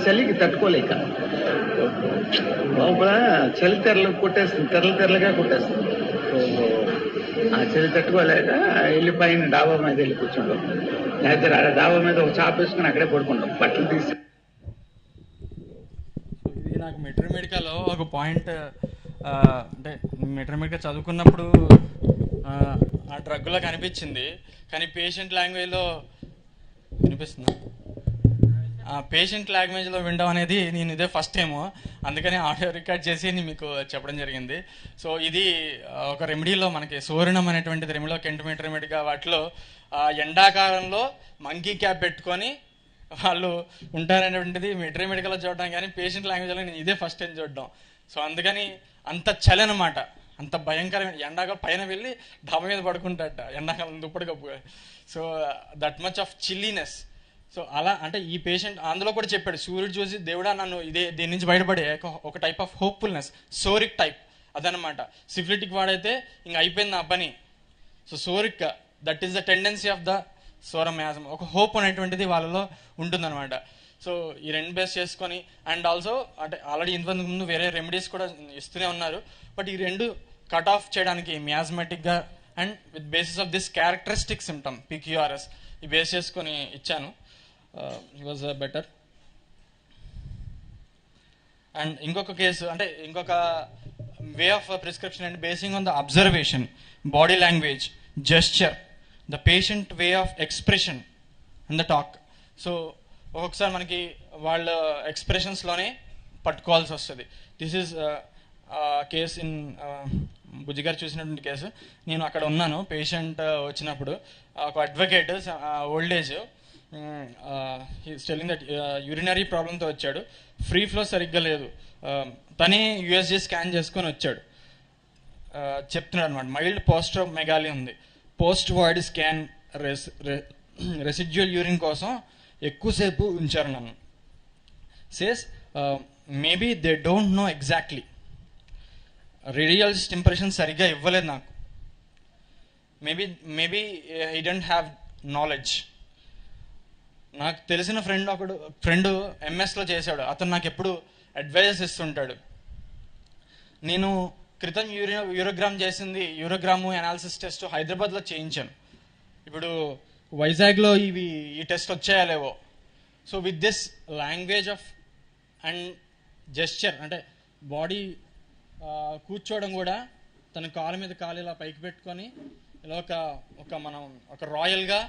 చలికి తట్టుకోలేక లోపల చలి తెరలుగా కొట్టేస్తుంది. ఆ చలి తట్టుకోలేక వెళ్ళి పైన డాబా మీద వెళ్ళి కూర్చుంటాం. లేకపోతే డాబా మీద ఒక చాప వేసుకుని అక్కడే పడుకుంటాం, బట్టలు తీసి. ఇది నాకు మెట్రోమెడికాలో ఒక పాయింట్, అంటే మెట్రోమెడికా చదువుకున్నప్పుడు ఆ డ్రగ్లో కనిపించింది, కానీ పేషెంట్ లాంగ్వేజ్లో వినిపిస్తుంది. పేషెంట్ లాంగ్వేజ్లో వినడం అనేది నేను ఇదే ఫస్ట్ టైము, అందుకని ఆడియో రికార్డ్ చేసి మీకు చెప్పడం జరిగింది. సో ఇది ఒక రెమెడీలో మనకి సోరణం అనేటువంటిది రెమెడీలో కెంటోమెట్రోమెడికా వాటిలో ఎండాకాలంలో మంకీ క్యాప్ పెట్టుకొని వాళ్ళు ఉంటారనేటువంటిది మెట్రోమెడికాలో చూడడం, కానీ పేషెంట్ లాంగ్వేజ్లో నేను ఇదే ఫస్ట్ టైం చూడడం. సో అందుకని అంత చలి అనమాట, అంత భయంకరమైన ఎండాకాలం పైన వెళ్ళి డాబా మీద పడుకుంటాట ఎండాకాలం దుప్పటి కప్పుగా. So that much of chilliness. So అలా అంటే ఈ పేషెంట్ అందులో కూడా చెప్పాడు, సూర్యుడు చూసి దేవుడా నన్ను దీని నుంచి బయటపడే ఒక type of hopefulness, psoric type అదనమాట. సిఫిలిటిక్ వాడైతే ఇంక అయిపోయింది నా పని. So psoric, that is the tendency of the psora miasm, ఒక హోప్ అనేటువంటిది వాళ్ళలో ఉంటుందన్నమాట. సో ఈ రెండు బేస్ చేసుకొని, అండ్ ఆల్సో అంటే ఆల్రెడీ ఇంతకు ముందు వేరే రెమెడీస్ కూడా ఇస్తూనే ఉన్నారు, బట్ ఈ రెండు కట్ ఆఫ్ చేయడానికి మియాజ్మెటిక్గా and with basis of this characteristic symptom PQRS ఈ బేస్ చేసుకొని ఇచ్చాను. He was better. అండ్ ఇంకొక కేసు అంటే ఇంకొక way of prescription and basing on the observation, body language, gesture, the patient way of expression and the talk. So ఒక్కొక్కసారి మనకి వాళ్ళ ఎక్స్ప్రెషన్స్లోనే పట్టుకోవాల్సి వస్తుంది. దిస్ ఈజ్ కేస్ ఇన్ బుజ్జిగారు చూసినటువంటి కేసు. నేను అక్కడ ఉన్నాను పేషెంట్ వచ్చినప్పుడు. ఒక advocate old age, telling that urinary ప్రాబ్లంతో వచ్చాడు, ఫ్రీ ఫ్లో సరిగ్గా లేదు, తనే USG స్కాన్ చేసుకొని వచ్చాడు. చెప్తున్నాడు అనమాట, మైల్డ్ పోస్ట్రోమెగాలీ ఉంది, post void scan residual urine కోసం ఎక్కువసేపు ఉంచారు నన్ను. Says maybe they don't know exactly, radiologist impression సరిగ్గా ఇవ్వలేదు నాకు, maybe he don't have knowledge. నాకు తెలిసిన ఫ్రెండ్ MS లో చేశాడు, అతను నాకు ఎప్పుడు అడ్వైజెస్ ఇస్తుంటాడు. నేను క్రితం యూరోగ్రామ్ చేసింది, యూరోగ్రాము అనాలిసిస్ టెస్ట్ హైదరాబాద్లో చేయించాను. ఇప్పుడు వైజాగ్లో ఈ టెస్ట్ వచ్చాయాలేవో. So with this language of and gesture, అంటే బాడీ కూర్చోవడం కూడా తన కాలు మీద కాలు ఇలా పైకి పెట్టుకొని ఇలా మనం ఒక రాయల్గా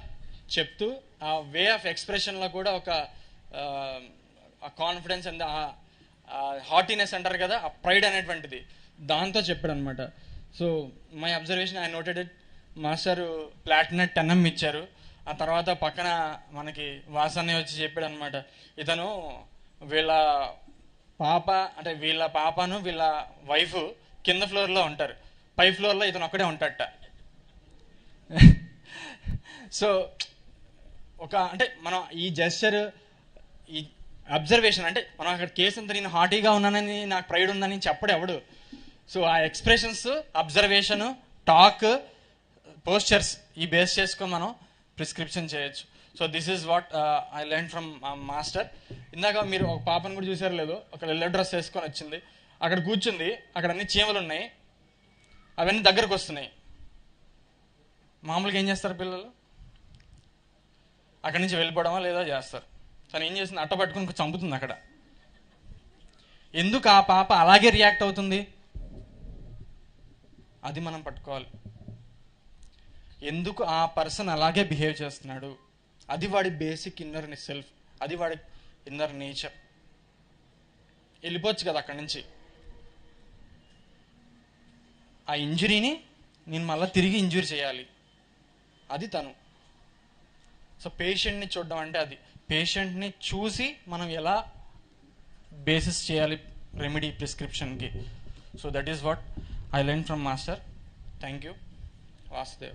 చెప్తూ, ఆ వే ఆఫ్ ఎక్స్ప్రెషన్లో కూడా ఒక కాన్ఫిడెన్స్ అండ్ హార్టీనెస్ అంటారు కదా, ఆ ప్రైడ్ అనేటువంటిది దాంతో చెప్పాడు అనమాట. So my observation, I noted it. Master platina 10M ఇచ్చారు. ఆ తర్వాత పక్కన మనకి వాసనే వచ్చి చెప్పాడు అనమాట, ఇతను వీళ్ళ పాపను వీళ్ళ వైఫ్ కింద ఫ్లోర్లో ఉంటారు, పై ఫ్లోర్లో ఇతను ఒక్కడే ఉంటాడట. సో అంటే మనం ఈ జెస్చర్, ఈ అబ్జర్వేషన్, అంటే మనం అక్కడ కేసు అంతా నేను హార్టీగా ఉన్నానని నాకు ప్రైడ్ ఉందని చెప్పడు ఎవడు. సో ఆ ఎక్స్ప్రెషన్స్, అబ్జర్వేషను, టాక్, పోస్చర్స్ ఈ బేస్ చేసుకొని మనం ప్రిస్క్రిప్షన్ చేయొచ్చు. So this is what I learn from master. ఇందాక మీరు ఒక పాపను కూడా చూసారో లేదో, ఒక ఎల్లో డ్రెస్ వేసుకొని వచ్చింది, అక్కడ కూర్చుంది, అక్కడ అన్ని చీమలు ఉన్నాయి, అవన్నీ దగ్గరకు వస్తున్నాయి. మామూలుగా ఏం చేస్తారు పిల్లలు? అక్కడి నుంచి వెళ్ళిపోవడమా లేదా చేస్తారు. తను ఏం చేస్తుంది, అట్ట పట్టుకుని చంపుతుంది అక్కడ. ఎందుకు ఆ పాప అలాగే రియాక్ట్ అవుతుంది? అది మనం పట్టుకోవాలి. ఎందుకు ఆ పర్సన్ అలాగే బిహేవ్ చేస్తున్నాడు? అది వాడి బేసిక్ ఇన్నర్ సెల్ఫ్, అది వాడి ఇన్నర్ నేచర్. వెళ్ళిపోవచ్చు కదా అక్కడి నుంచి. ఆ ఇంజురీని నేను మళ్ళీ తిరిగి ఇంజూరీ చేయాలి, అది తను. సో పేషెంట్ని చూడడం అంటే అది. పేషెంట్ని చూసి మనం ఎలా బేసిస్ చేయాలి రెమెడీ ప్రిస్క్రిప్షన్కి. So that is what I learned from master. Thank you, Vasudev.